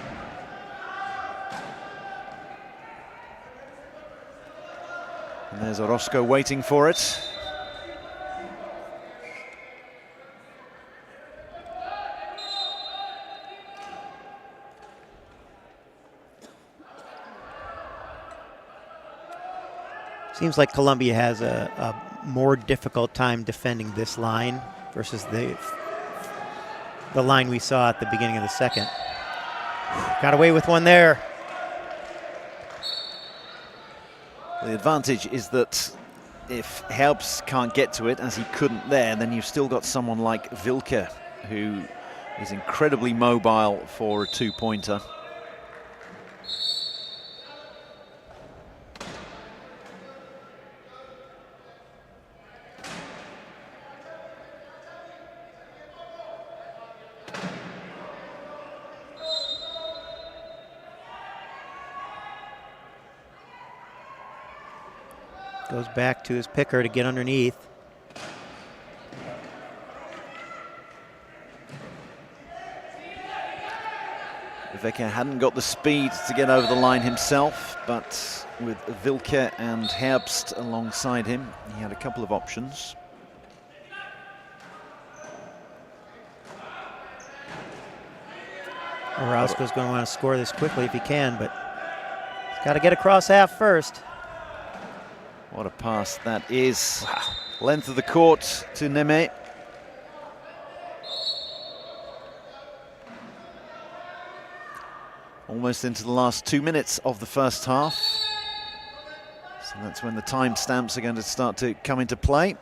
And there's Orozco waiting for it. Seems like Columbia has a more difficult time defending this line versus the line we saw at the beginning of the second. Got away with one there. The advantage is that if Herbst can't get to it, as he couldn't there, then you've still got someone like Wilke, who is incredibly mobile for a two-pointer. Goes back to his picker to get underneath. Veke hadn't got the speed to get over the line himself, but with Wilke and Herbst alongside him, he had a couple of options. Orozco's going to want to score this quickly if he can, but he's got to get across half first. What a pass that is. Wow. Length of the court to Neme. Almost into the last 2 minutes of the first half. So that's when the time stamps are going to start to come into play.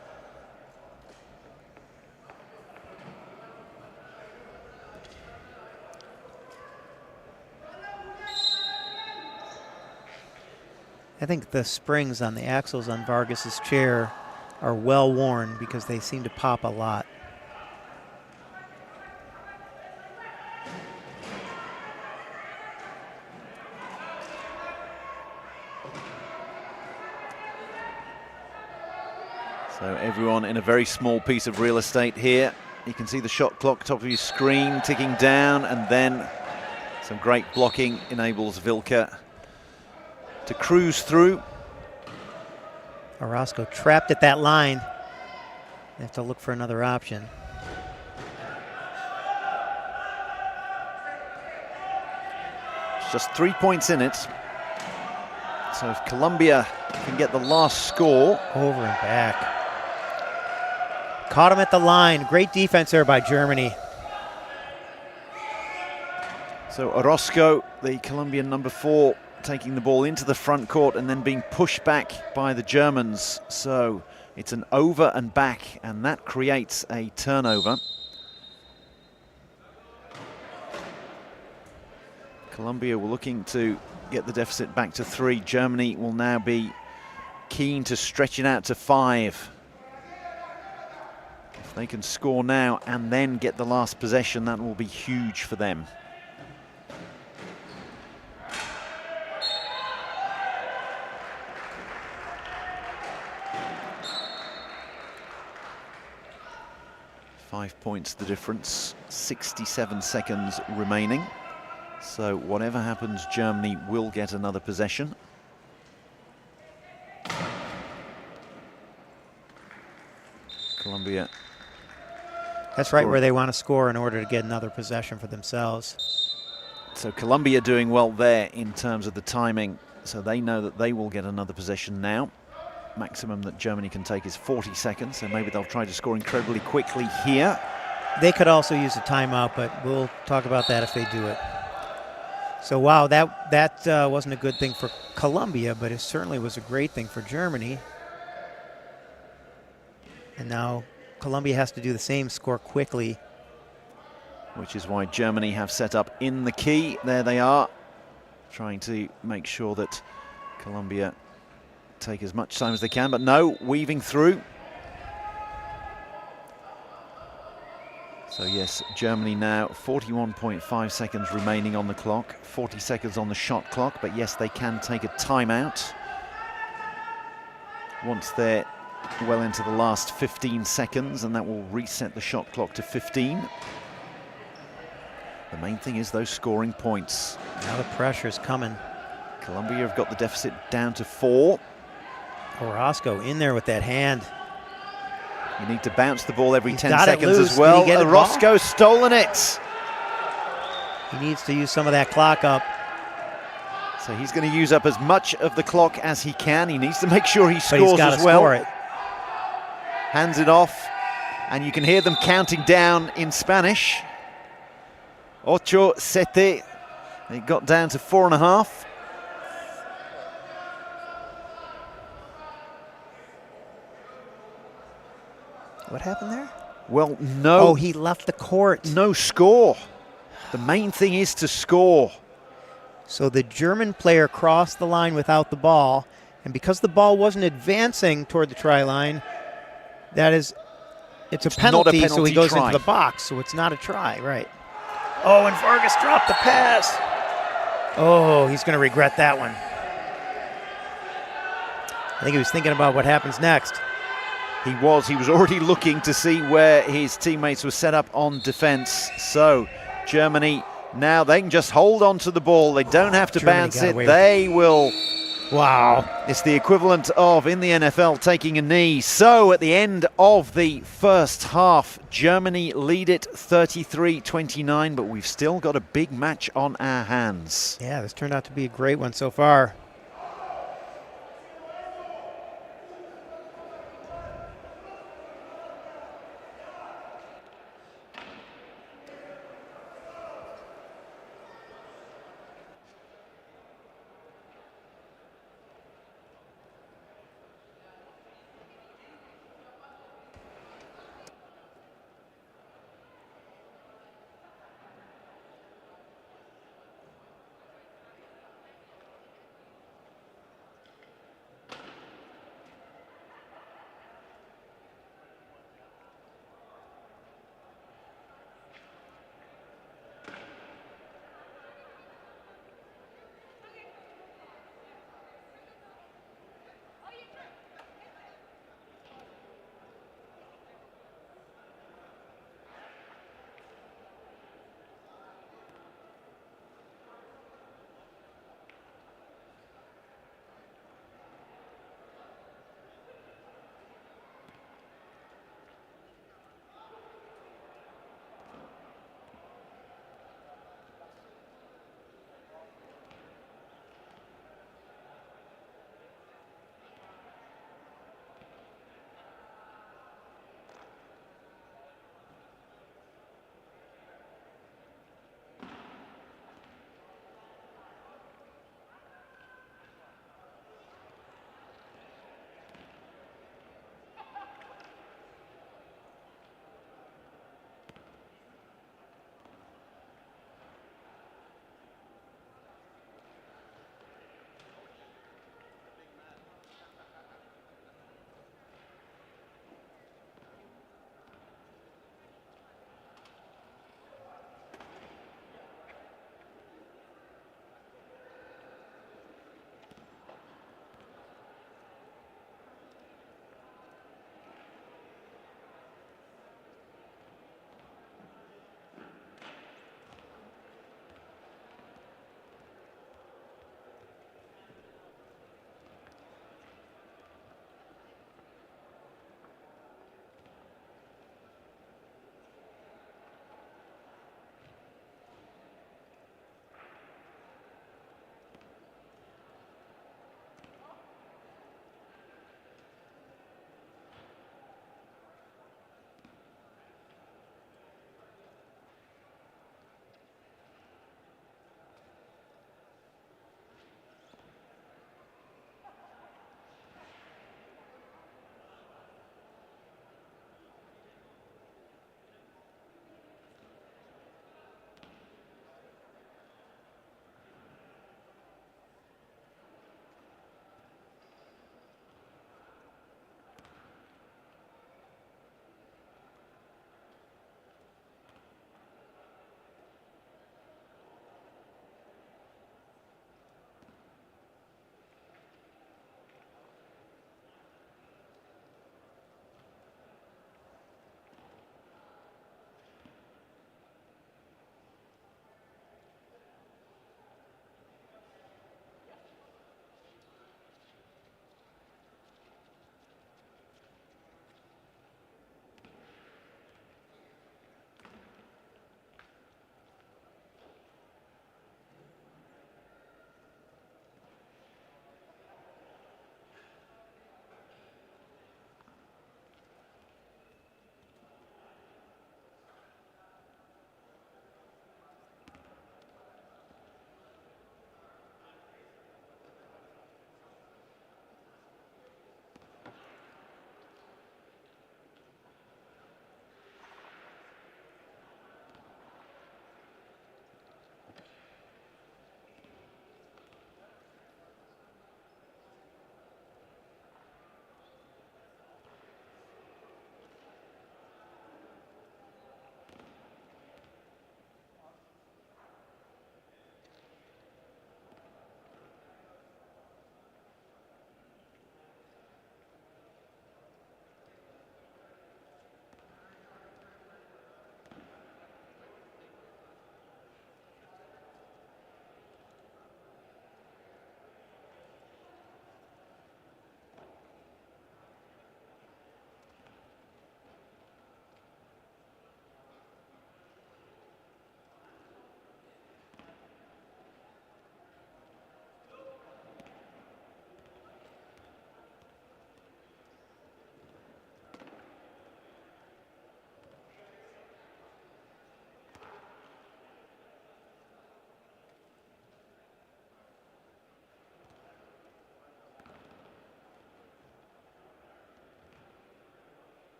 I think the springs on the axles on Vargas's chair are well worn because they seem to pop a lot. So everyone in a very small piece of real estate here. You can see the shot clock top of your screen ticking down, and then some great blocking enables Wilke to cruise through. Orozco trapped at that line. They have to look for another option. It's just 3 points in it. So if Colombia can get the last score. Over and back. Caught him at the line. Great defense there by Germany. So Orozco, the Colombian number 4, taking the ball into the front court and then being pushed back by the Germans. So it's an over and back, and that creates a turnover. Colombia were looking to get the deficit back to 3. Germany will now be keen to stretch it out to 5. If they can score now and then get the last possession, that will be huge for them. Five points the difference, 67 seconds remaining. So whatever happens, Germany will get another possession. Colombia. That's right where they want to score in order to get another possession for themselves. So Colombia doing well there in terms of the timing. So they know that they will get another possession now. Maximum that Germany can take is 40 seconds, so maybe they'll try to score incredibly quickly here. They could also use a timeout, but we'll talk about that if they do it. So wow, that wasn't a good thing for Colombia, but it certainly was a great thing for Germany. And now Colombia has to do the same, score quickly. Which is why Germany have set up in the key. There they are, trying to make sure that Colombia take as much time as they can, but no, weaving through. So yes, Germany now 41.5 seconds remaining on the clock, 40 seconds on the shot clock, but yes, they can take a timeout once they're well into the last 15 seconds, and that will reset the shot clock to 15. The main thing is those scoring points. Now the pressure's coming. Colombia have got the deficit down to 4. Orozco in there with that hand. You need to bounce the ball every He's 10 seconds loose. as well. Did he get it Orozco's stolen it. He needs to use some of that clock up. So he's going to use up as much of the clock as he can. He needs to make sure he scores he's as well. Score it. Hands it off, and you can hear them counting down in Spanish. 8-7. It got down to 4.5. What happened there? Well, no. Oh, he left the court. No score. The main thing is to score. So the German player crossed the line without the ball, and because the ball wasn't advancing toward the try line, it's a penalty, so he goes try. into the box, so it's not a try, right? Oh, and Vargas dropped the pass. Oh, he's going to regret that one. I think he was thinking about what happens next. He was already looking to see where his teammates were set up on defense. So Germany, now they can just hold on to the ball. They don't have to bounce it. They will. Wow. It's the equivalent of, in the NFL, taking a knee. So at the end of the first half, Germany lead it 33-29, but we've still got a big match on our hands. Yeah, this turned out to be a great one so far.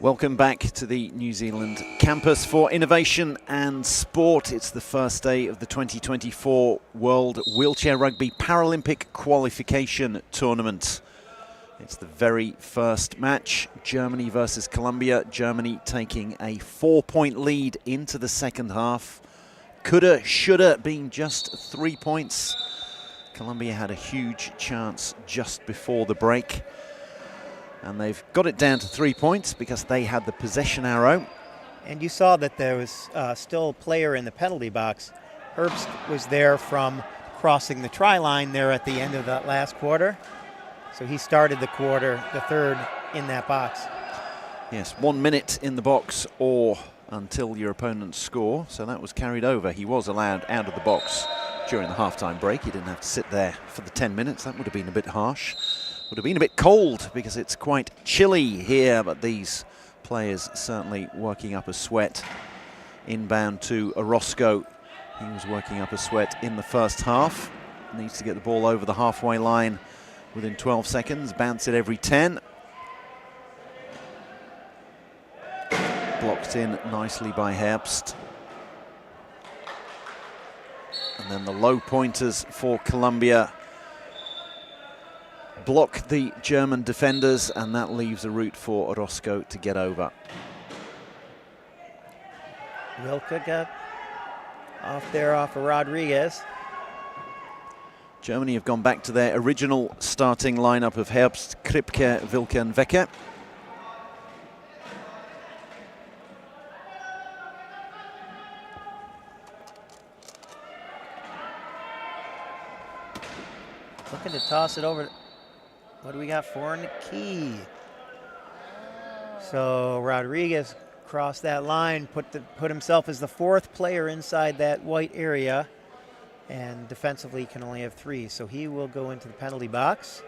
Welcome back to the New Zealand campus for innovation and sport. It's the first day of the 2024 World Wheelchair Rugby Paralympic Qualification Tournament. It's the very first match, Germany versus Colombia. Germany taking a 4-point lead into the second half. Coulda, shoulda been just 3 points. Colombia had a huge chance just before the break. And they've got it down to 3 points because they had the possession arrow. And you saw that there was still a player in the penalty box. Herbst was there from crossing the try line there at the end of that last quarter. So he started the quarter, the third, in that box. Yes, 1 minute in the box or until your opponents score. So that was carried over. He was allowed out of the box during the halftime break. He didn't have to sit there for the 10 minutes. That would have been a bit harsh. Would have been a bit cold because it's quite chilly here, but these players certainly working up a sweat. Inbound to Orozco. He was working up a sweat in the first half. Needs to get the ball over the halfway line within 12 seconds. Bounce it every 10. Blocked in nicely by Herbst. And then the low pointers for Colombia block the German defenders, and that leaves a route for Orozco to get over. Wilke got off there off of Rodriguez. Germany have gone back to their original starting lineup of Herbst, Kripke, Wilke and Wecker. Looking to toss it over. What do we got for in the key? So Rodriguez crossed that line, put himself as the fourth player inside that white area, and defensively can only have 3. So he will go into the penalty box.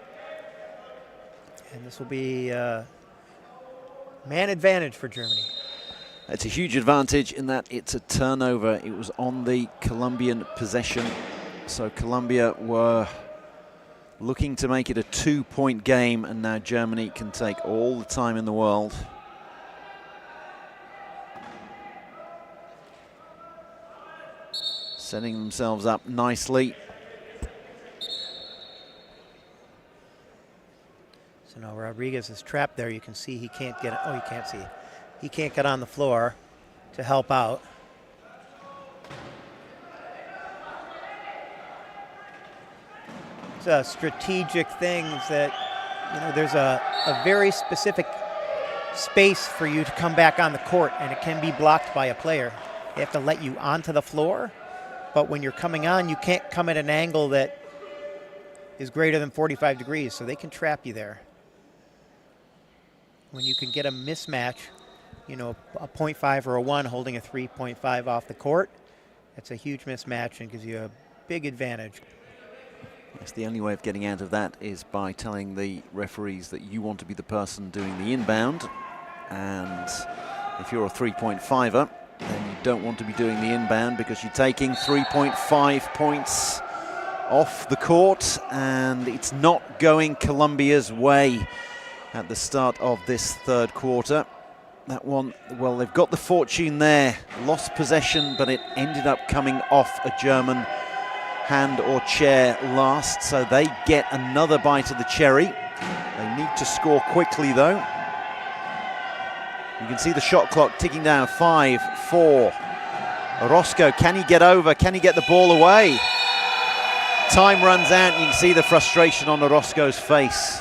And this will be man advantage for Germany. It's a huge advantage in that it's a turnover. It was on the Colombian possession. So Colombia were looking to make it a 2-point game, and now Germany can take all the time in the world. Setting themselves up nicely. So now Rodriguez is trapped there. You can see he can't get, oh, you can't see. He can't get on the floor to help out. Strategic things that, you know, there's a very specific space for you to come back on the court, and it can be blocked by a player. They have to let you onto the floor, but when you're coming on, you can't come at an angle that is greater than 45 degrees, so they can trap you there. When you can get a mismatch, you know, a 0.5 or a 1 holding a 3.5 off the court, that's a huge mismatch and gives you a big advantage. Yes, the only way of getting out of that is by telling the referees that you want to be the person doing the inbound. And if you're a 3.5er, then you don't want to be doing the inbound because you're taking 3.5 points off the court, and it's not going Colombia's way at the start of this third quarter. That one, well, they've got the fortune there. Lost possession, but it ended up coming off a German hand or chair last, so they get another bite of the cherry. They need to score quickly though. You can see the shot clock ticking down. 5, 4. Orozco, can he get over? Can he get the ball away? Time runs out. You can see the frustration on Orozco's face.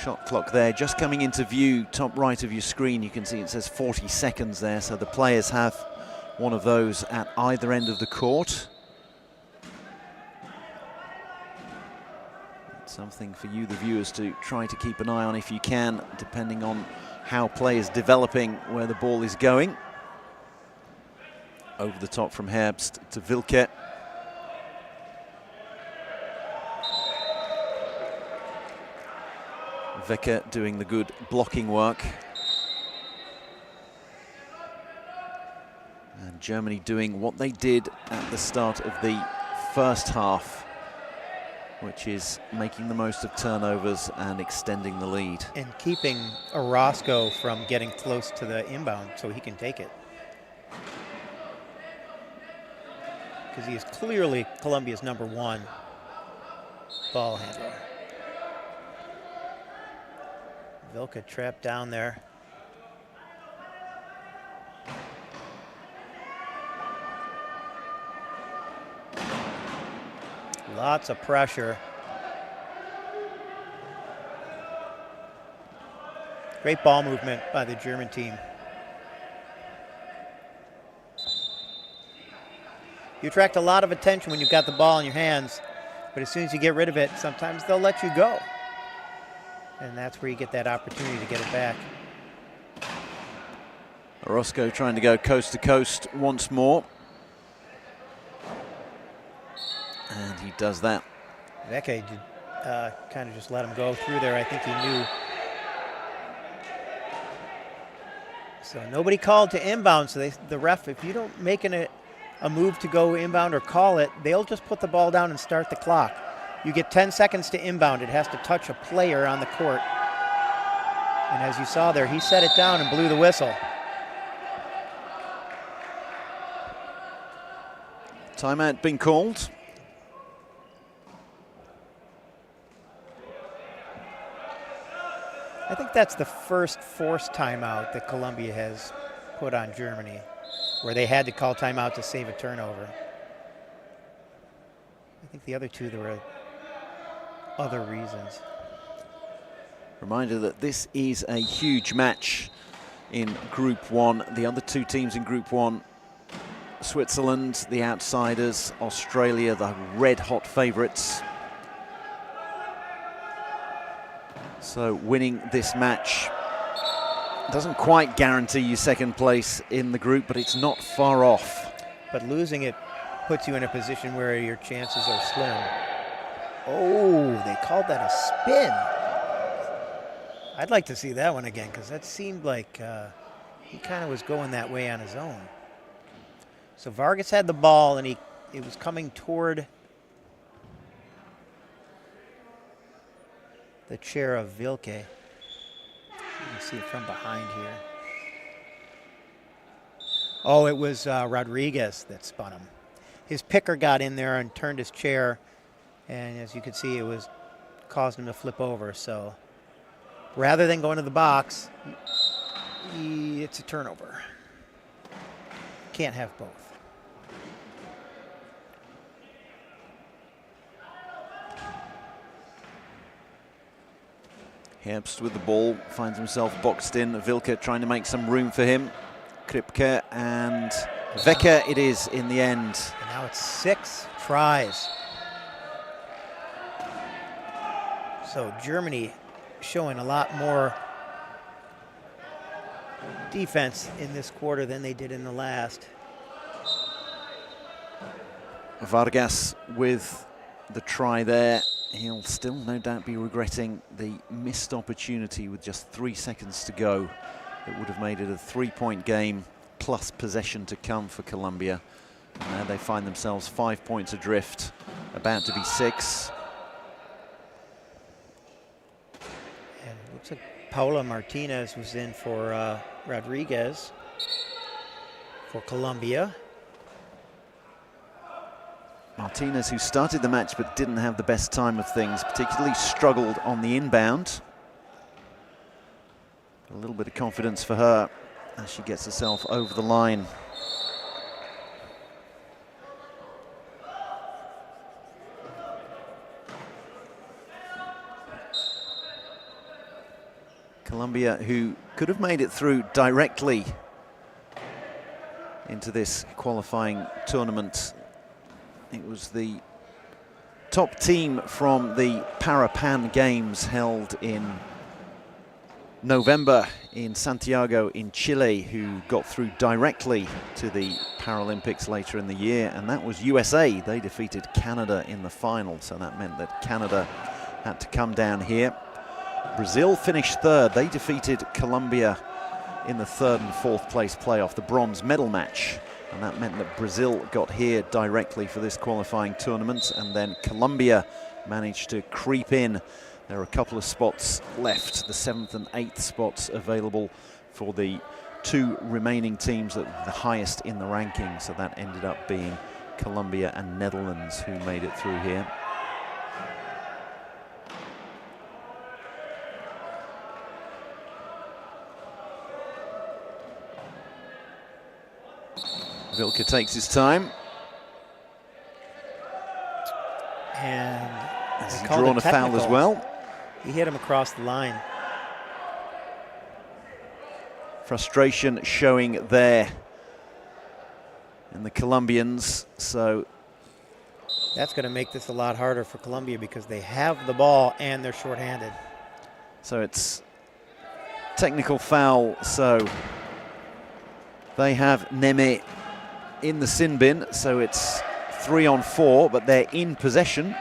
Shot clock there, just coming into view, top right of your screen. You can see it says 40 seconds there, so the players have one of those at either end of the court. Something for you, the viewers, to try to keep an eye on if you can, depending on how play is developing, where the ball is going. Over the top from Herbst to Wilke. Wecker doing the good blocking work. And Germany doing what they did at the start of the first half. which is making the most of turnovers and extending the lead. And keeping Orozco from getting close to the inbound so he can take it. Because he is clearly Columbia's #1 ball handler. Vilka trapped down there. Lots of pressure. Great ball movement by the German team. You attract a lot of attention when you've got the ball in your hands, but as soon as you get rid of it, sometimes they'll let you go. And that's where you get that opportunity to get it back. Orozco trying to go coast to coast once more. And he does that. Veke did kind of just let him go through there. I think he knew. So nobody called to inbound. So the ref, if you don't make a move to go inbound or call it, they'll just put the ball down and start the clock. You get 10 seconds to inbound. It has to touch a player on the court. And as you saw there, he set it down and blew the whistle. Timeout been called. I think that's the first forced timeout that Columbia has put on Germany, where they had to call timeout to save a turnover. I think the other two, there were other reasons. Reminder that this is a huge match in Group 1. The other two teams in Group 1, Switzerland, the outsiders, Australia, the red-hot favourites. So winning this match doesn't quite guarantee you second place in the group, but it's not far off. But losing it puts you in a position where your chances are slim. Oh, they called that a spin. I'd like to see that one again, because that seemed like he kind of was going that way on his own. So Vargas had the ball, and it was coming toward the chair of Vilke. You can see it from behind here. Oh, it was Rodriguez that spun him. His picker got in there and turned his chair, and as you can see, it was caused him to flip over. So rather than going to the box, it's a turnover. Can't have both. Herbst with the ball, finds himself boxed in. Vilke trying to make some room for him. Kripke and Veke it is in the end. And now it's 6 tries. So Germany showing a lot more defense in this quarter than they did in the last. Vargas with the try there. He'll still no doubt be regretting the missed opportunity with just 3 seconds to go. It would have made it a 3-point game plus possession to come for Colombia. And now they find themselves 5 points adrift, about to be 6. And it looks like Paula Martinez was in for Rodriguez for Colombia. Martinez, who started the match but didn't have the best time of things, particularly struggled on the inbound. A little bit of confidence for her as she gets herself over the line. Colombia, who could have made it through directly into this qualifying tournament. It was the top team from the Parapan Games held in November in Santiago in Chile, who got through directly to the Paralympics later in the year, and that was USA. They defeated Canada in the final, so that meant that Canada had to come down here. Brazil finished 3rd. They defeated Colombia in the 3rd and 4th place playoff, the bronze medal match. And that meant that Brazil got here directly for this qualifying tournament, and then Colombia managed to creep in. There are a couple of spots left, the 7th and 8th spots available for the 2 remaining teams that were the highest in the rankings. So that ended up being Colombia and Netherlands who made it through here. Vilka takes his time. And Has he drawn a foul as well? He hit him across the line. Frustration showing there in the Colombians. So that's going to make this a lot harder for Colombia because they have the ball and they're shorthanded. So it's technical foul. So they have Neme in the sin bin. So it's 3 on 4, but they're in possession.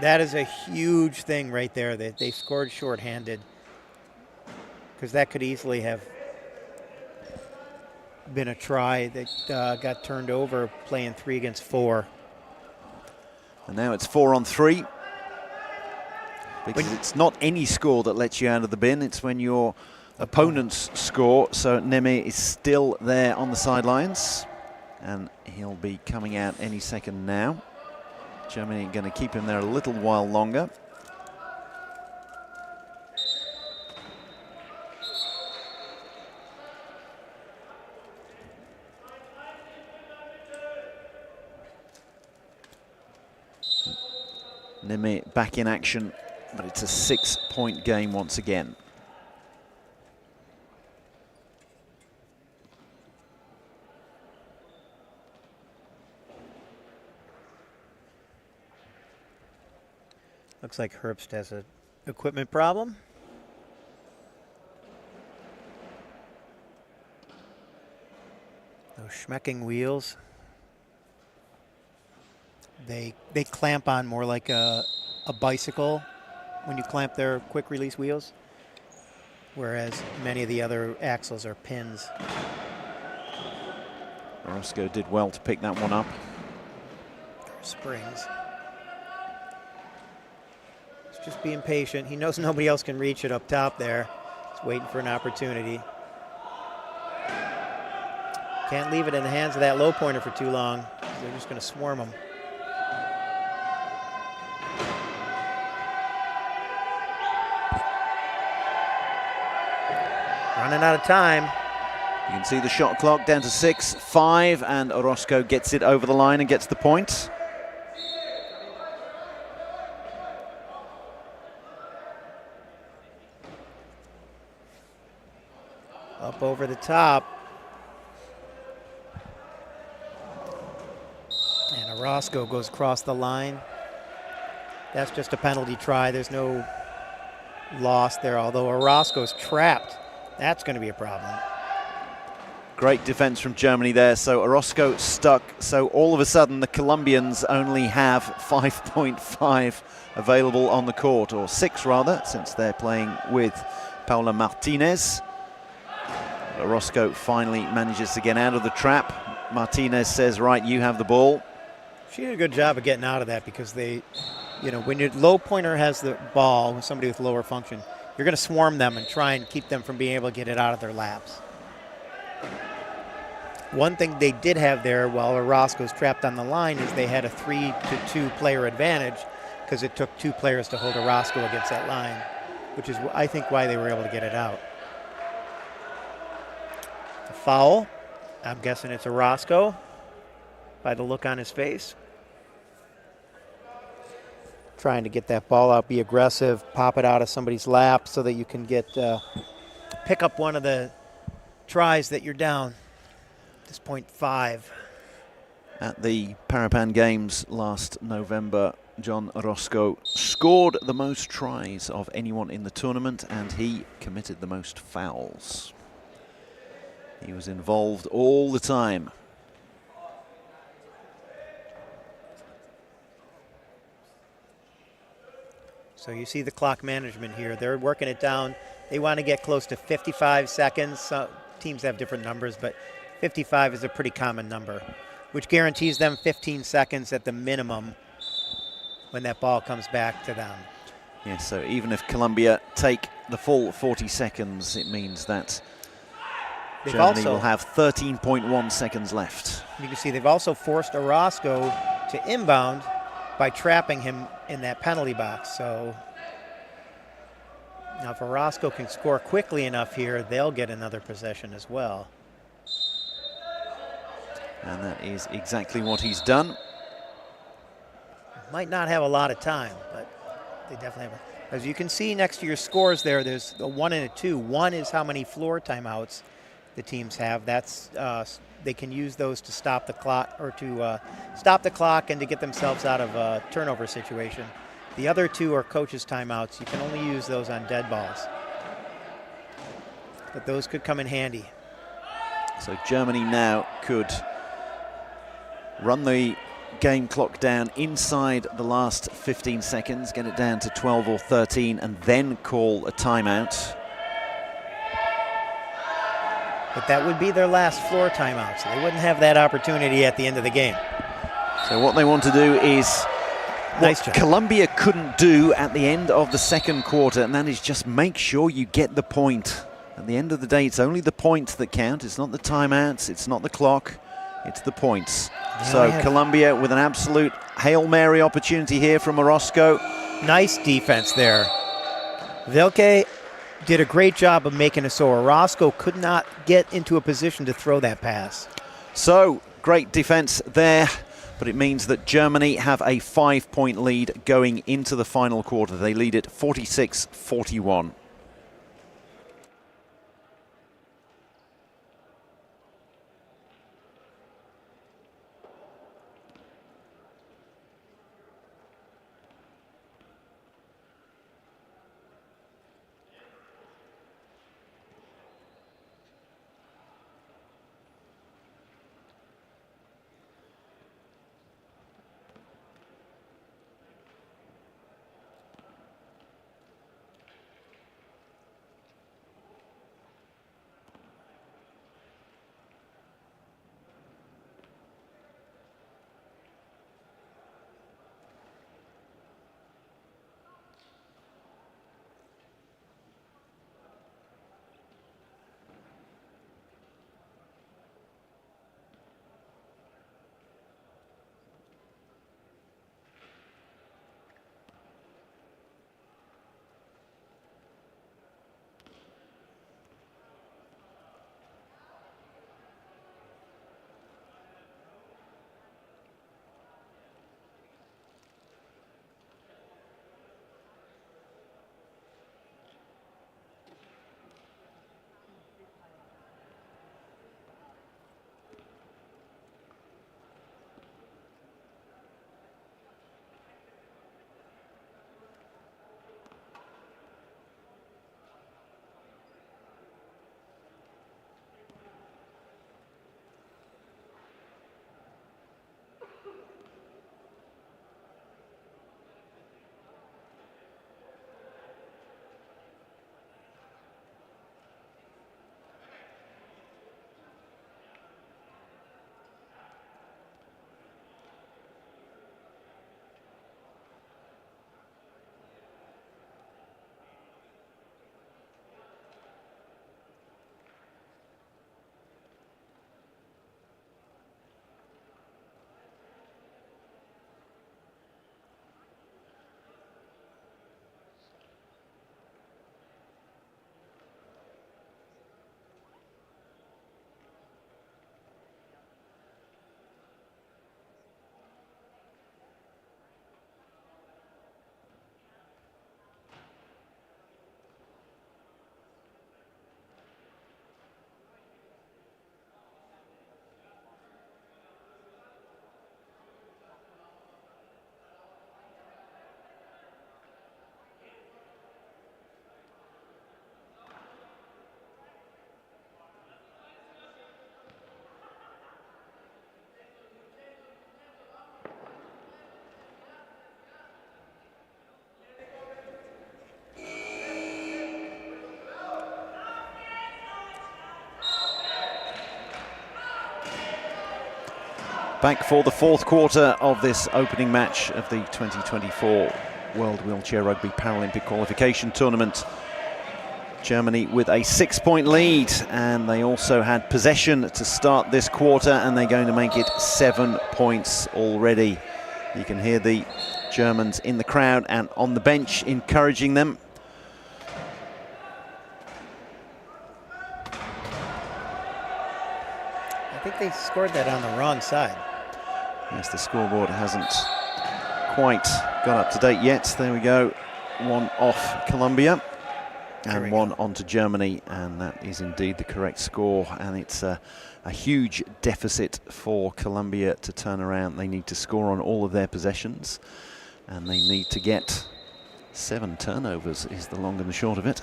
That is a huge thing right there that they scored shorthanded, because that could easily have been a try that got turned over playing 3 against 4. And now it's 4 on 3, because it's not any score that lets you out of the bin. It's when your opponents score. So Neme is still there on the sidelines, and he'll be coming out any second now. Germany going to keep him there a little while longer. Neme back in action, but it's a 6-point game once again. Looks like Herbst has an equipment problem. Those Schmecking wheels, they clamp on more like a bicycle when you clamp their quick release wheels, whereas many of the other axles are pins. Orozco did well to pick that one up. Springs. Just being patient. He knows nobody else can reach it up top there. He's waiting for an opportunity. Can't leave it in the hands of that low pointer for too long. They're just going to swarm him. Running out of time. You can see the shot clock down to 6-5, and Orozco gets it over the line and gets the point. Up over the top. And Orozco goes across the line. That's just a penalty try. There's no loss there, although Orozco's trapped. That's going to be a problem. Great defense from Germany there. So Orozco stuck. So all of a sudden the Colombians only have 5.5 available on the court, or 6 rather, since they're playing with Paula Martinez. Orozco finally manages to get out of the trap. Martinez says, right, you have the ball. She did a good job of getting out of that, because they, when your low pointer has the ball, somebody with lower function, you're going to swarm them and try and keep them from being able to get it out of their laps. One thing they did have there while Orozco's trapped on the line is they had a 3-to-2 player advantage, because it took 2 players to hold Orozco against that line, which is, I think, why they were able to get it out. A foul. I'm guessing it's Orozco by the look on his face. Trying to get that ball out, be aggressive, pop it out of somebody's lap so that you can get pick up one of the tries that you're down. At this point, 5. At the Parapan Games last November, John Orozco scored the most tries of anyone in the tournament, and he committed the most fouls. He was involved all the time. So you see the clock management here. They're working it down. They want to get close to 55 seconds. Teams have different numbers, but 55 is a pretty common number, which guarantees them 15 seconds at the minimum when that ball comes back to them. Yeah, so even if Colombia take the full 40 seconds, it means that They've Germany will have 13.1 seconds left. You can see they've also forced Orozco to inbound by trapping him in that penalty box. So now if Orozco can score quickly enough here, they'll get another possession as well. And that is exactly what he's done. Might not have a lot of time, but they definitely have. As you can see next to your scores there, there's a 1 and a 2. 1 is how many floor timeouts the teams have. That's they can use those to stop the clock, or to stop the clock and to get themselves out of a turnover situation. The other 2 are coaches' timeouts. You can only use those on dead balls, but those could come in handy. So Germany now could run the game clock down inside the last 15 seconds, get it down to 12 or 13, and then call a timeout. But that would be their last floor timeout, so they wouldn't have that opportunity at the end of the game. So what they want to do is Nice what job. Colombia couldn't do at the end of the second quarter, and that is just make sure you get the point. At the end of the day, it's only the points that count. It's not the timeouts, it's not the clock, it's the points. So Colombia with an absolute Hail Mary opportunity here from Orozco. Nice defense there. Vilke did a great job of making it so Orozco could not get into a position to throw that pass. So great defense there, but it means that Germany have a 5-point lead going into the final quarter. They lead it 46-41. Back for the fourth quarter of this opening match of the 2024 World Wheelchair Rugby Paralympic Qualification Tournament. Germany with a 6-point lead, and they also had possession to start this quarter, and they're going to make it 7 points already. You can hear the Germans in the crowd and on the bench encouraging them. I think they scored that on the wrong side. Yes, the scoreboard hasn't quite got up to date yet. There we go. One off Colombia and one onto Germany, and that is indeed the correct score. And it's a huge deficit for Colombia to turn around. They need to score on all of their possessions, and they need to get 7 turnovers is the long and the short of it.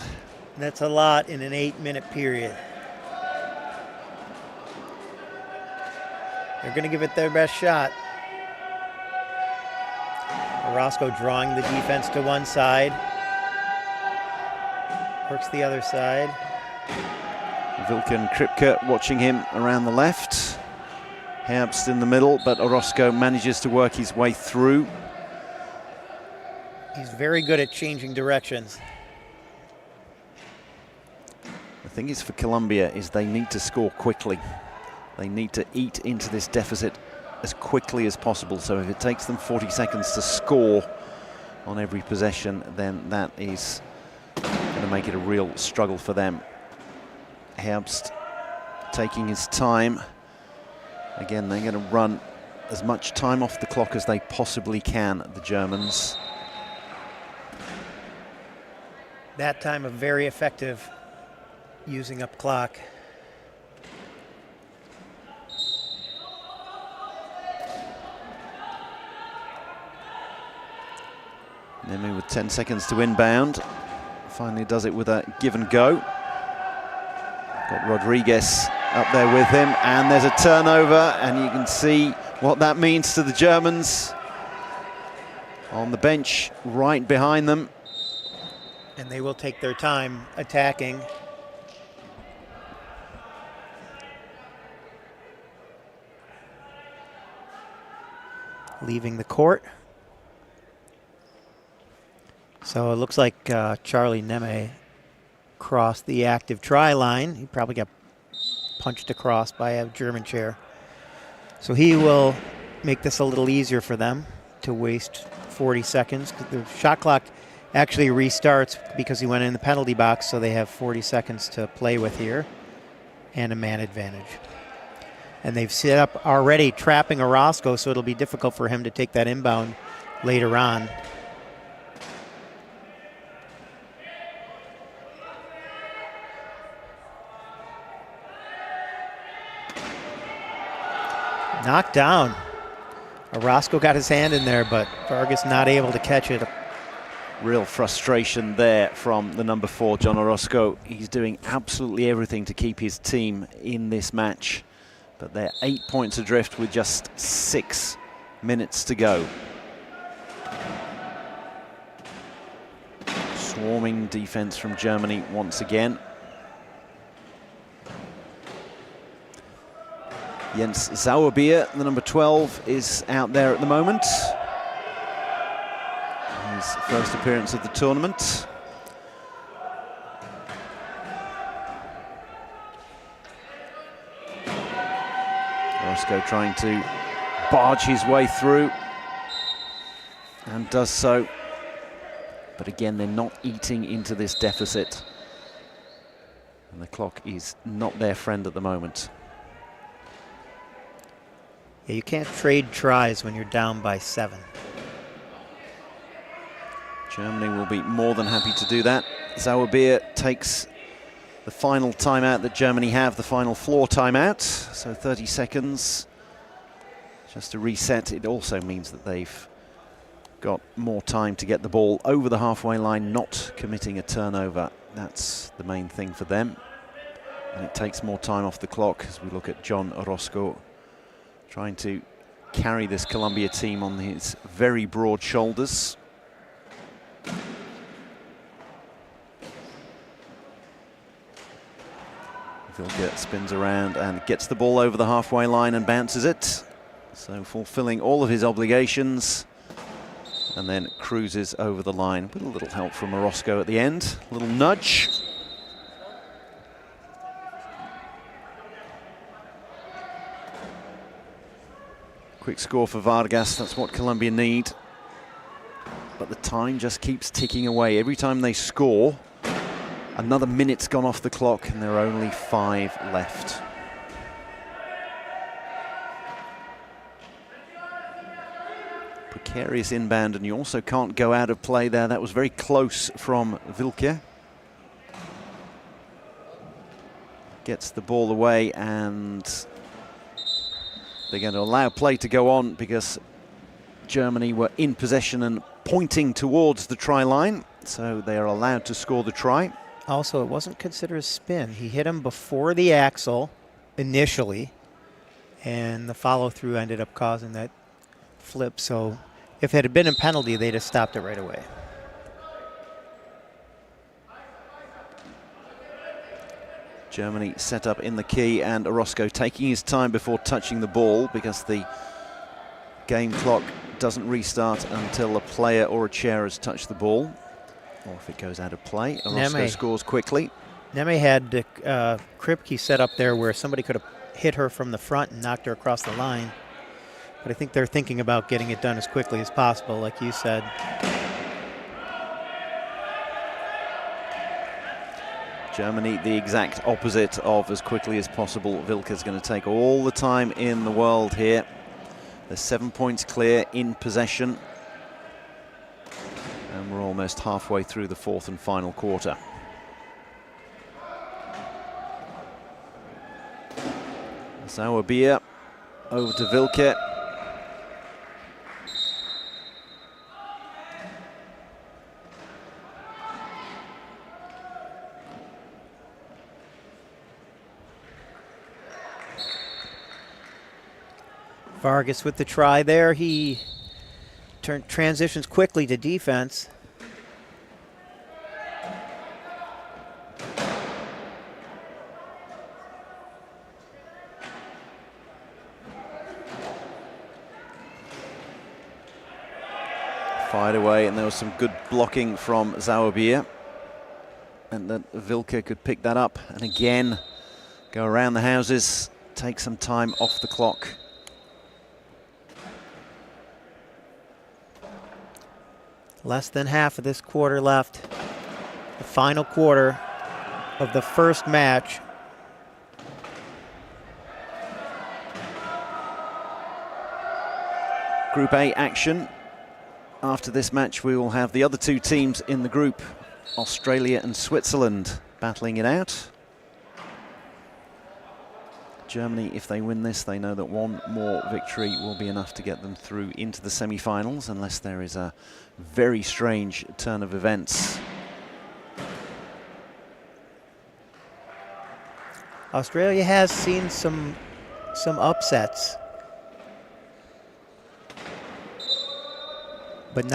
That's a lot in an 8-minute period. They're going to give it their best shot. Orozco drawing the defense to one side. Works the other side. Wilke and Kripke watching him around the left. Herbst in the middle, but Orozco manages to work his way through. He's very good at changing directions. The thing is for Colombia is they need to score quickly. They need to eat into this deficit as quickly as possible. So if it takes them 40 seconds to score on every possession, then that is going to make it a real struggle for them. Herbst taking his time. Again, they're going to run as much time off the clock as they possibly can, the Germans. That time a very effective using up clock. Nemi with 10 seconds to inbound. Finally does it with a give and go. Got Rodriguez up there with him, and there's a turnover, and you can see what that means to the Germans on the bench right behind them. And they will take their time attacking. Leaving the court. So it looks like Charlie Neme crossed the active try line. He probably got punched across by a German chair. So he will make this a little easier for them to waste 40 seconds. The shot clock actually restarts because he went in the penalty box, so they have 40 seconds to play with here and a man advantage. And they've set up already trapping Orozco, so it'll be difficult for him to take that inbound later on. Knocked down. Orozco got his hand in there, but Vargas not able to catch it. Real frustration there from the number 4, John Orozco. He's doing absolutely everything to keep his team in this match, but they're 8 points adrift with just 6 minutes to go. Swarming defense from Germany once again. Jens Sauerbier, the number 12, is out there at the moment. His first appearance of the tournament. Orozco trying to barge his way through, and does so. But again, they're not eating into this deficit. And the clock is not their friend at the moment. Yeah, you can't trade tries when you're down by 7. Germany will be more than happy to do that. Sauerbier takes the final timeout that Germany have, the final floor timeout. So 30 seconds just to reset. It also means that they've got more time to get the ball over the halfway line, not committing a turnover. That's the main thing for them. And it takes more time off the clock as we look at John Orozco trying to carry this Colombia team on his very broad shoulders. Wilke spins around and gets the ball over the halfway line and bounces it. So fulfilling all of his obligations, and then cruises over the line with a little help from Orozco at the end. A little nudge. Quick score for Vargas, that's what Colombia need. But the time just keeps ticking away. Every time they score, another minute's gone off the clock and there are only 5 left. Precarious inbound, and you also can't go out of play there. That was very close from Wilke. Gets the ball away, and they're going to allow play to go on because Germany were in possession and pointing towards the try line, so they are allowed to score the try. Also, it wasn't considered a spin. He hit him before the axle initially, and the follow-through ended up causing that flip. So if it had been a penalty, they'd have stopped it right away. Germany set up in the key, and Orozco taking his time before touching the ball because the game clock doesn't restart until a player or a chair has touched the ball, or if it goes out of play. Orozco scores quickly. Neme had Kripke set up there where somebody could have hit her from the front and knocked her across the line. But I think they're thinking about getting it done as quickly as possible, like you said. Germany, the exact opposite of as quickly as possible. Wilke's going to take all the time in the world here. They're 7 points clear in possession. And we're almost halfway through the 4th and final quarter. Sauerbier over to Wilke. Vargas with the try there. He transitions quickly to defense. Fired away, and there was some good blocking from Sauerbier. And that Wilke could pick that up and again go around the houses, take some time off the clock. Less than half of this quarter left. The final quarter of the first match. Group A action. After this match, we will have the other 2 teams in the group, Australia and Switzerland, battling it out. Germany, if they win this, they know that one more victory will be enough to get them through into the semi-finals, unless there is a very strange turn of events. Australia has seen some upsets, but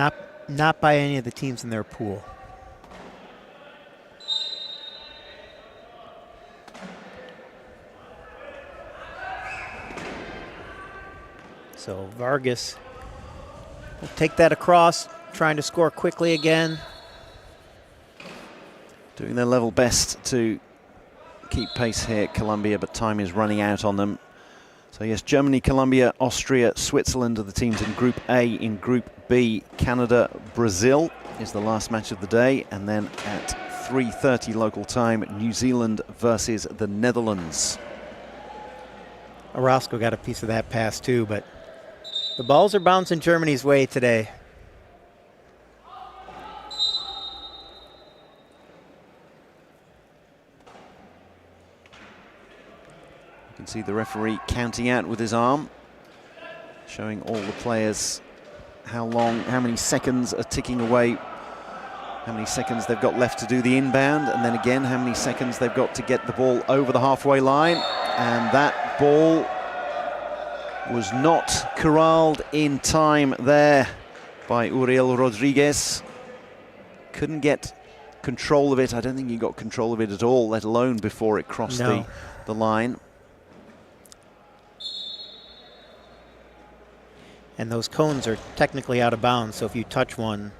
not by any of the teams in their pool. So Vargas will take that across, trying to score quickly again. Doing their level best to keep pace here, Colombia, but time is running out on them. So yes, Germany, Colombia, Austria, Switzerland are the teams in Group A. In Group B, Canada, Brazil is the last match of the day. And then at 3:30 local time, New Zealand versus the Netherlands. Orozco got a piece of that pass too, but the balls are bouncing Germany's way today. You can see the referee counting out with his arm, showing all the players how many seconds are ticking away, how many seconds they've got left to do the inbound, and then again how many seconds they've got to get the ball over the halfway line. And that ball was not corralled in time there by Uriel Rodriguez. Couldn't get control of it. I don't think he got control of it at all, let alone before it crossed the line. And those cones are technically out of bounds, so if you touch one,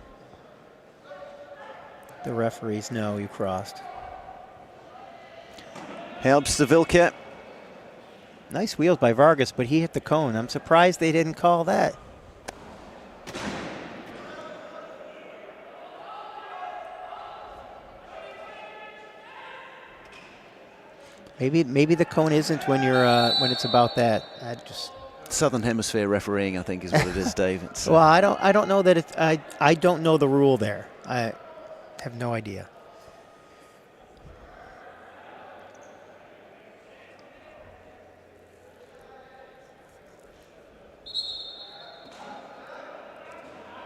the referees know you crossed. Helps to Vilke. Nice wheels by Vargas, but he hit the cone. I'm surprised they didn't call that. Maybe the cone isn't when you're when it's about that. I just Southern Hemisphere refereeing, I think, is what it is, Dave. It's, well, I don't know that it's I don't know the rule there. I have no idea.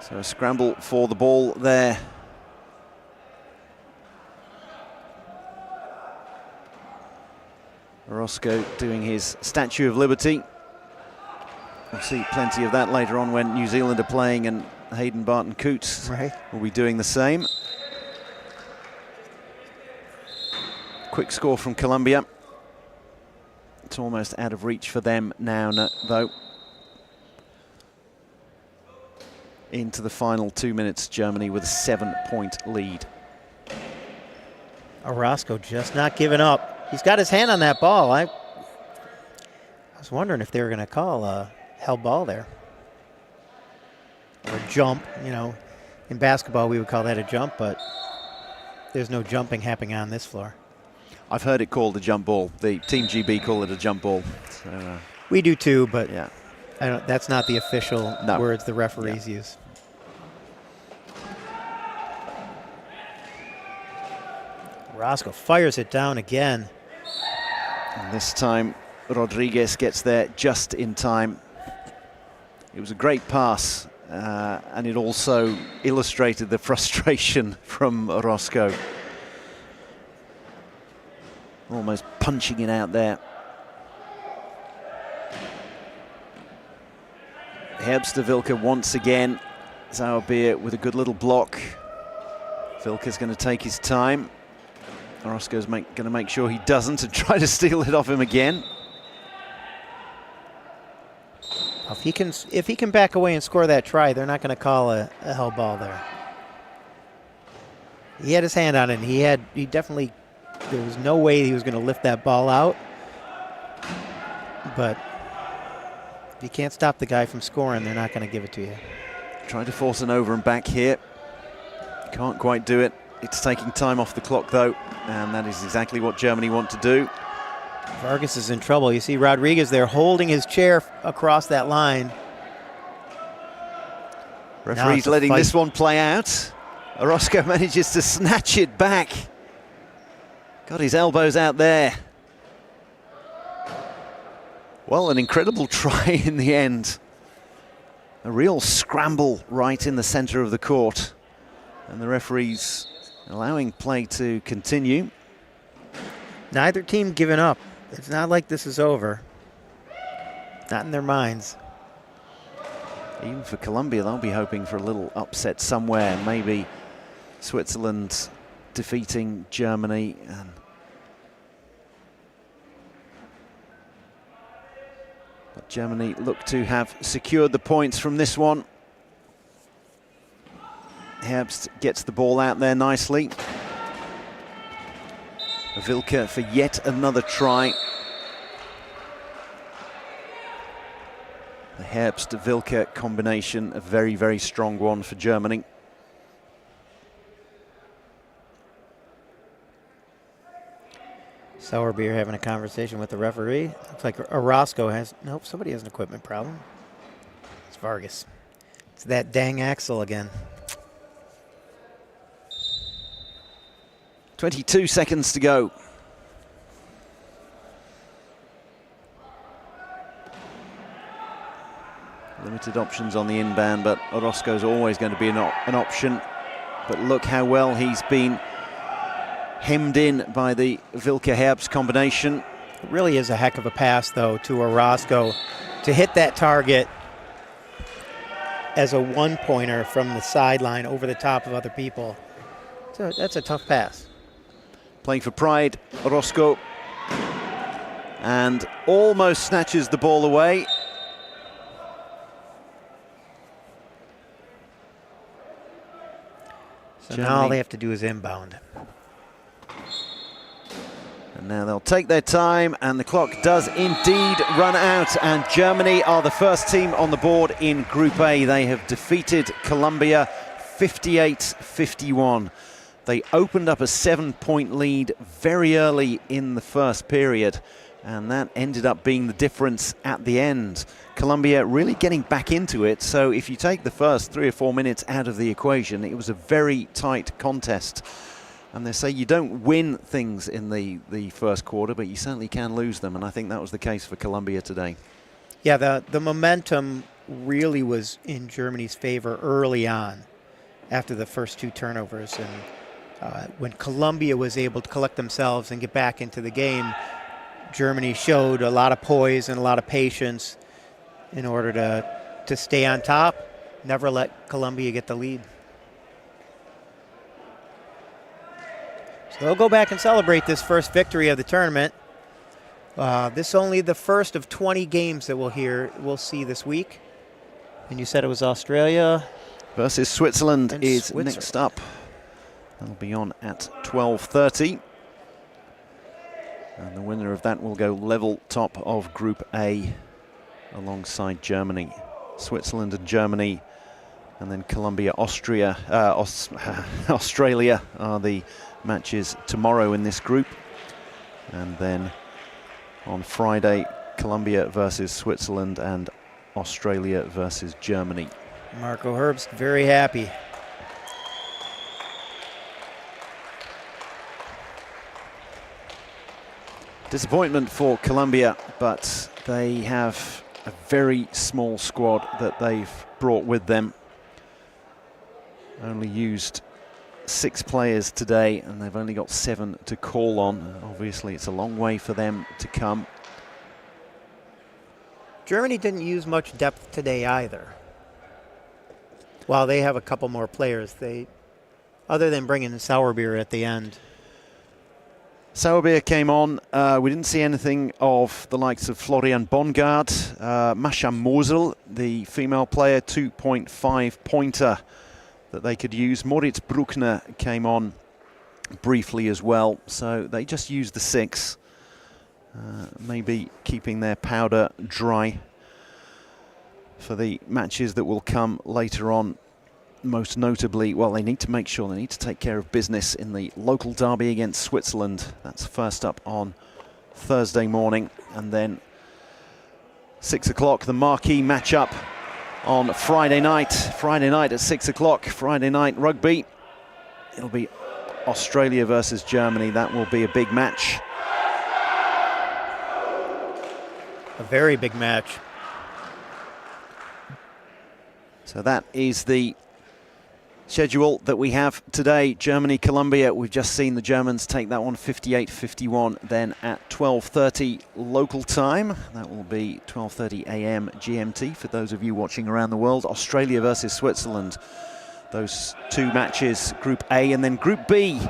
So a scramble for the ball there. Orozco doing his Statue of Liberty. We'll see plenty of that later on when New Zealand are playing, and Hayden Barton Coots will be doing the same. Quick score from Colombia. It's almost out of reach for them now, though. Into the final 2 minutes, Germany with a 7-point lead. Orozco just not giving up. He's got his hand on that ball. I was wondering if they were going to call a held ball there. Or a jump. You know, in basketball we would call that a jump, but there's no jumping happening on this floor. I've heard it called a jump ball. The Team GB call it a jump ball. So, we do too, but yeah. That's not the official words the referees use. Orozco fires it down again. And this time Rodriguez gets there just in time. It was a great pass, and it also illustrated the frustration from Orozco. Almost punching it out there. Herbst to Vilke once again. Sauerbier with a good little block. Vilke's going to take his time. Orozco's going to make sure he doesn't and try to steal it off him again. If he can back away and score that try, they're not going to call a held ball there. He had his hand on it. And he definitely. There was no way he was going to lift that ball out. But if you can't stop the guy from scoring, they're not going to give it to you. Trying to force an over and back here. Can't quite do it. It's taking time off the clock, though, and that is exactly what Germany want to do. Vargas is in trouble. You see Rodriguez there holding his chair across that line. Referee's letting this one play out. Orozco manages to snatch it back. Got his elbows out there. Well, an incredible try in the end. A real scramble right in the center of the court. And the referees allowing play to continue. Neither team giving up. It's not like this is over. Not in their minds. Even for Colombia, they'll be hoping for a little upset somewhere. Maybe Switzerland defeating Germany. But Germany look to have secured the points from this one. Herbst gets the ball out there nicely. Vilke for yet another try. The Herbst-Vilke combination, a very, very strong one for Germany. Sauerbier having a conversation with the referee. Looks like Orozco has, nope, somebody has an equipment problem. It's Vargas. It's that dang axle again. 22 seconds to go. Limited options on the inbound, but Orozco's always going to be an option. But look how well he's been hemmed in by the Vilke-Herbst combination. It really is a heck of a pass, though, to Orozco to hit that target as a one-pointer from the sideline over the top of other people. So that's a tough pass. Playing for pride, Orozco, and almost snatches the ball away. So now all they have to do is inbound. And now they'll take their time, and the clock does indeed run out, and Germany are the first team on the board in Group A. They have defeated Colombia 58-51. They opened up a 7-point lead very early in the first period, and that ended up being the difference at the end. Colombia really getting back into it, so if you take the first 3 or 4 minutes out of the equation, it was a very tight contest. And they say you don't win things in the first quarter, but you certainly can lose them, and I think that was the case for Colombia today. Yeah, the momentum really was in Germany's favor early on after the first 2 turnovers. And when Colombia was able to collect themselves and get back into the game, Germany showed a lot of poise and a lot of patience in order to stay on top, never let Colombia get the lead. So they'll go back and celebrate this first victory of the tournament. This is only the first of 20 games that we'll see this week. And you said it was Australia versus Switzerland is Switzerland. Next up. That'll be on at 12:30. And the winner of that will go level top of Group A alongside Germany. Switzerland and Germany, and then Colombia, Australia are the matches tomorrow in this group. And then on Friday, Colombia versus Switzerland and Australia versus Germany. Marco Herbst very happy. Disappointment for Colombia, but they have a very small squad that they've brought with them. Only used 6 players today, and they've only got 7 to call on. Obviously, it's a long way for them to come. Germany didn't use much depth today either. While they have a couple more players, other than bringing Sauerbier at the end. Sauerbier came on. We didn't see anything of the likes of Florian Bongard. Masha Mosel, the female player, 2.5-pointer that they could use. Moritz Bruckner came on briefly as well. So they just used the 6. Maybe keeping their powder dry for the matches that will come later on. Most notably, well, they need to take care of business in the local derby against Switzerland. That's first up on Thursday morning. And then 6 o'clock, the marquee matchup on Friday night. Friday night at 6 o'clock, Friday night rugby. It'll be Australia versus Germany. That will be a big match. A very big match. So that is the schedule that we have today. Germany, Colombia, we've just seen the Germans take that one 58-51. Then at 12:30 local time, that will be 12:30 a.m. GMT for those of you watching around the world. Australia versus Switzerland. Those 2 matches, Group A, and then Group B,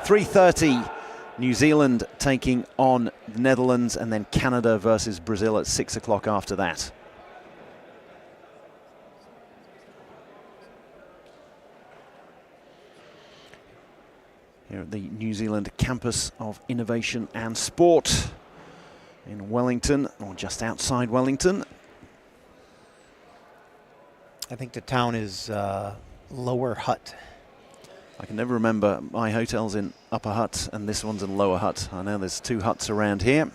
3:30. New Zealand taking on the Netherlands, and then Canada versus Brazil at 6 o'clock after that. Here at the New Zealand Campus of Innovation and Sport in Wellington, or just outside Wellington. I think the town is Lower Hutt. I can never remember my hotel's in Upper Hutt and this one's in Lower Hutt. I know there's 2 huts around here.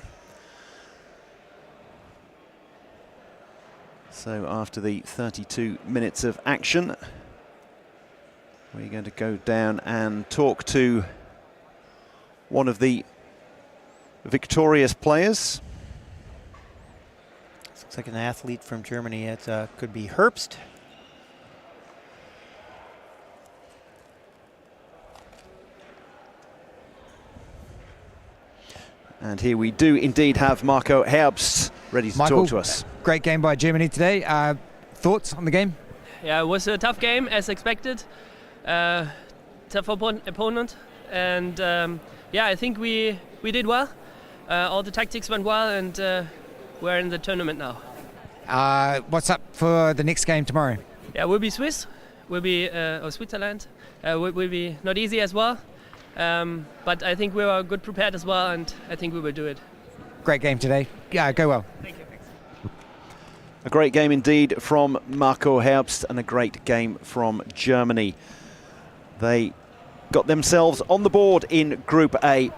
So after the 32 minutes of action, we're going to go down and talk to one of the victorious players. Looks like an athlete from Germany. It could be Herbst. And here we do indeed have Marco Herbst ready to talk to us. Great game by Germany today. Thoughts on the game? Yeah, it was a tough game as expected. Tough opponent, and yeah, I think we did well. All the tactics went well, and we're in the tournament now. What's up for the next game tomorrow? Yeah, we'll be Swiss, we'll be or Switzerland, will be not easy as well. But I think we are good prepared as well, and I think we will do it. Great game today. Yeah, go well. Thank you. Thanks. A great game indeed from Marco Herbst, and a great game from Germany. They got themselves on the board in Group A.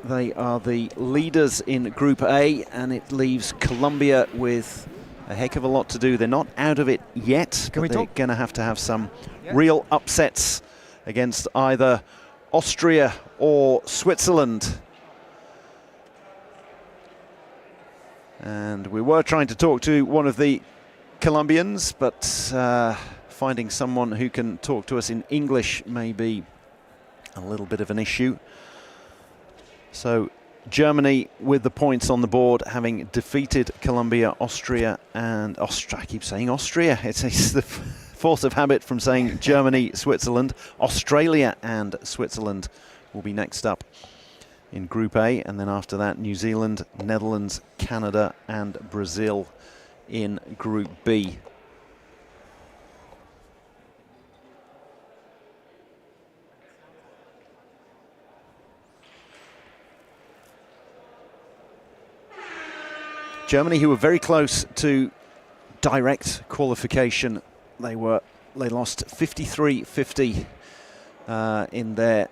They are the leaders in Group A, and it leaves Colombia with a heck of a lot to do. They're not out of it yet, but they're going to have some real upsets against either Austria or Switzerland. And we were trying to talk to one of the Colombians, but finding someone who can talk to us in English may be a little bit of an issue. So Germany with the points on the board, having defeated Colombia, Austria, and I keep saying Austria. It's the force of habit from saying Germany, Switzerland. Australia and Switzerland will be next up in Group A, and then after that New Zealand, Netherlands, Canada and Brazil in Group B. Germany, who were very close to direct qualification, they lost 53-50 in their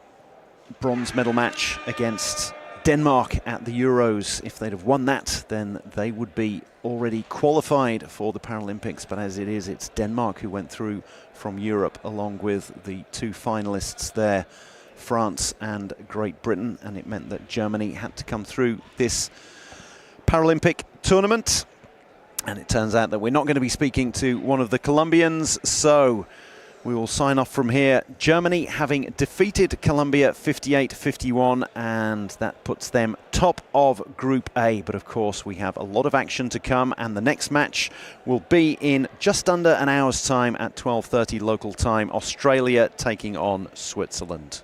bronze medal match against Denmark at the Euros. If they'd have won that, then they would be already qualified for the Paralympics. But as it is, it's Denmark who went through from Europe, along with the two finalists there, France and Great Britain, and it meant that Germany had to come through this Paralympic tournament. And it turns out that we're not going to be speaking to one of the Colombians, so we will sign off from here. Germany having defeated Colombia 58-51, and that puts them top of Group A. But of course, we have a lot of action to come, and the next match will be in just under an hour's time at 12:30 local time. Australia taking on Switzerland.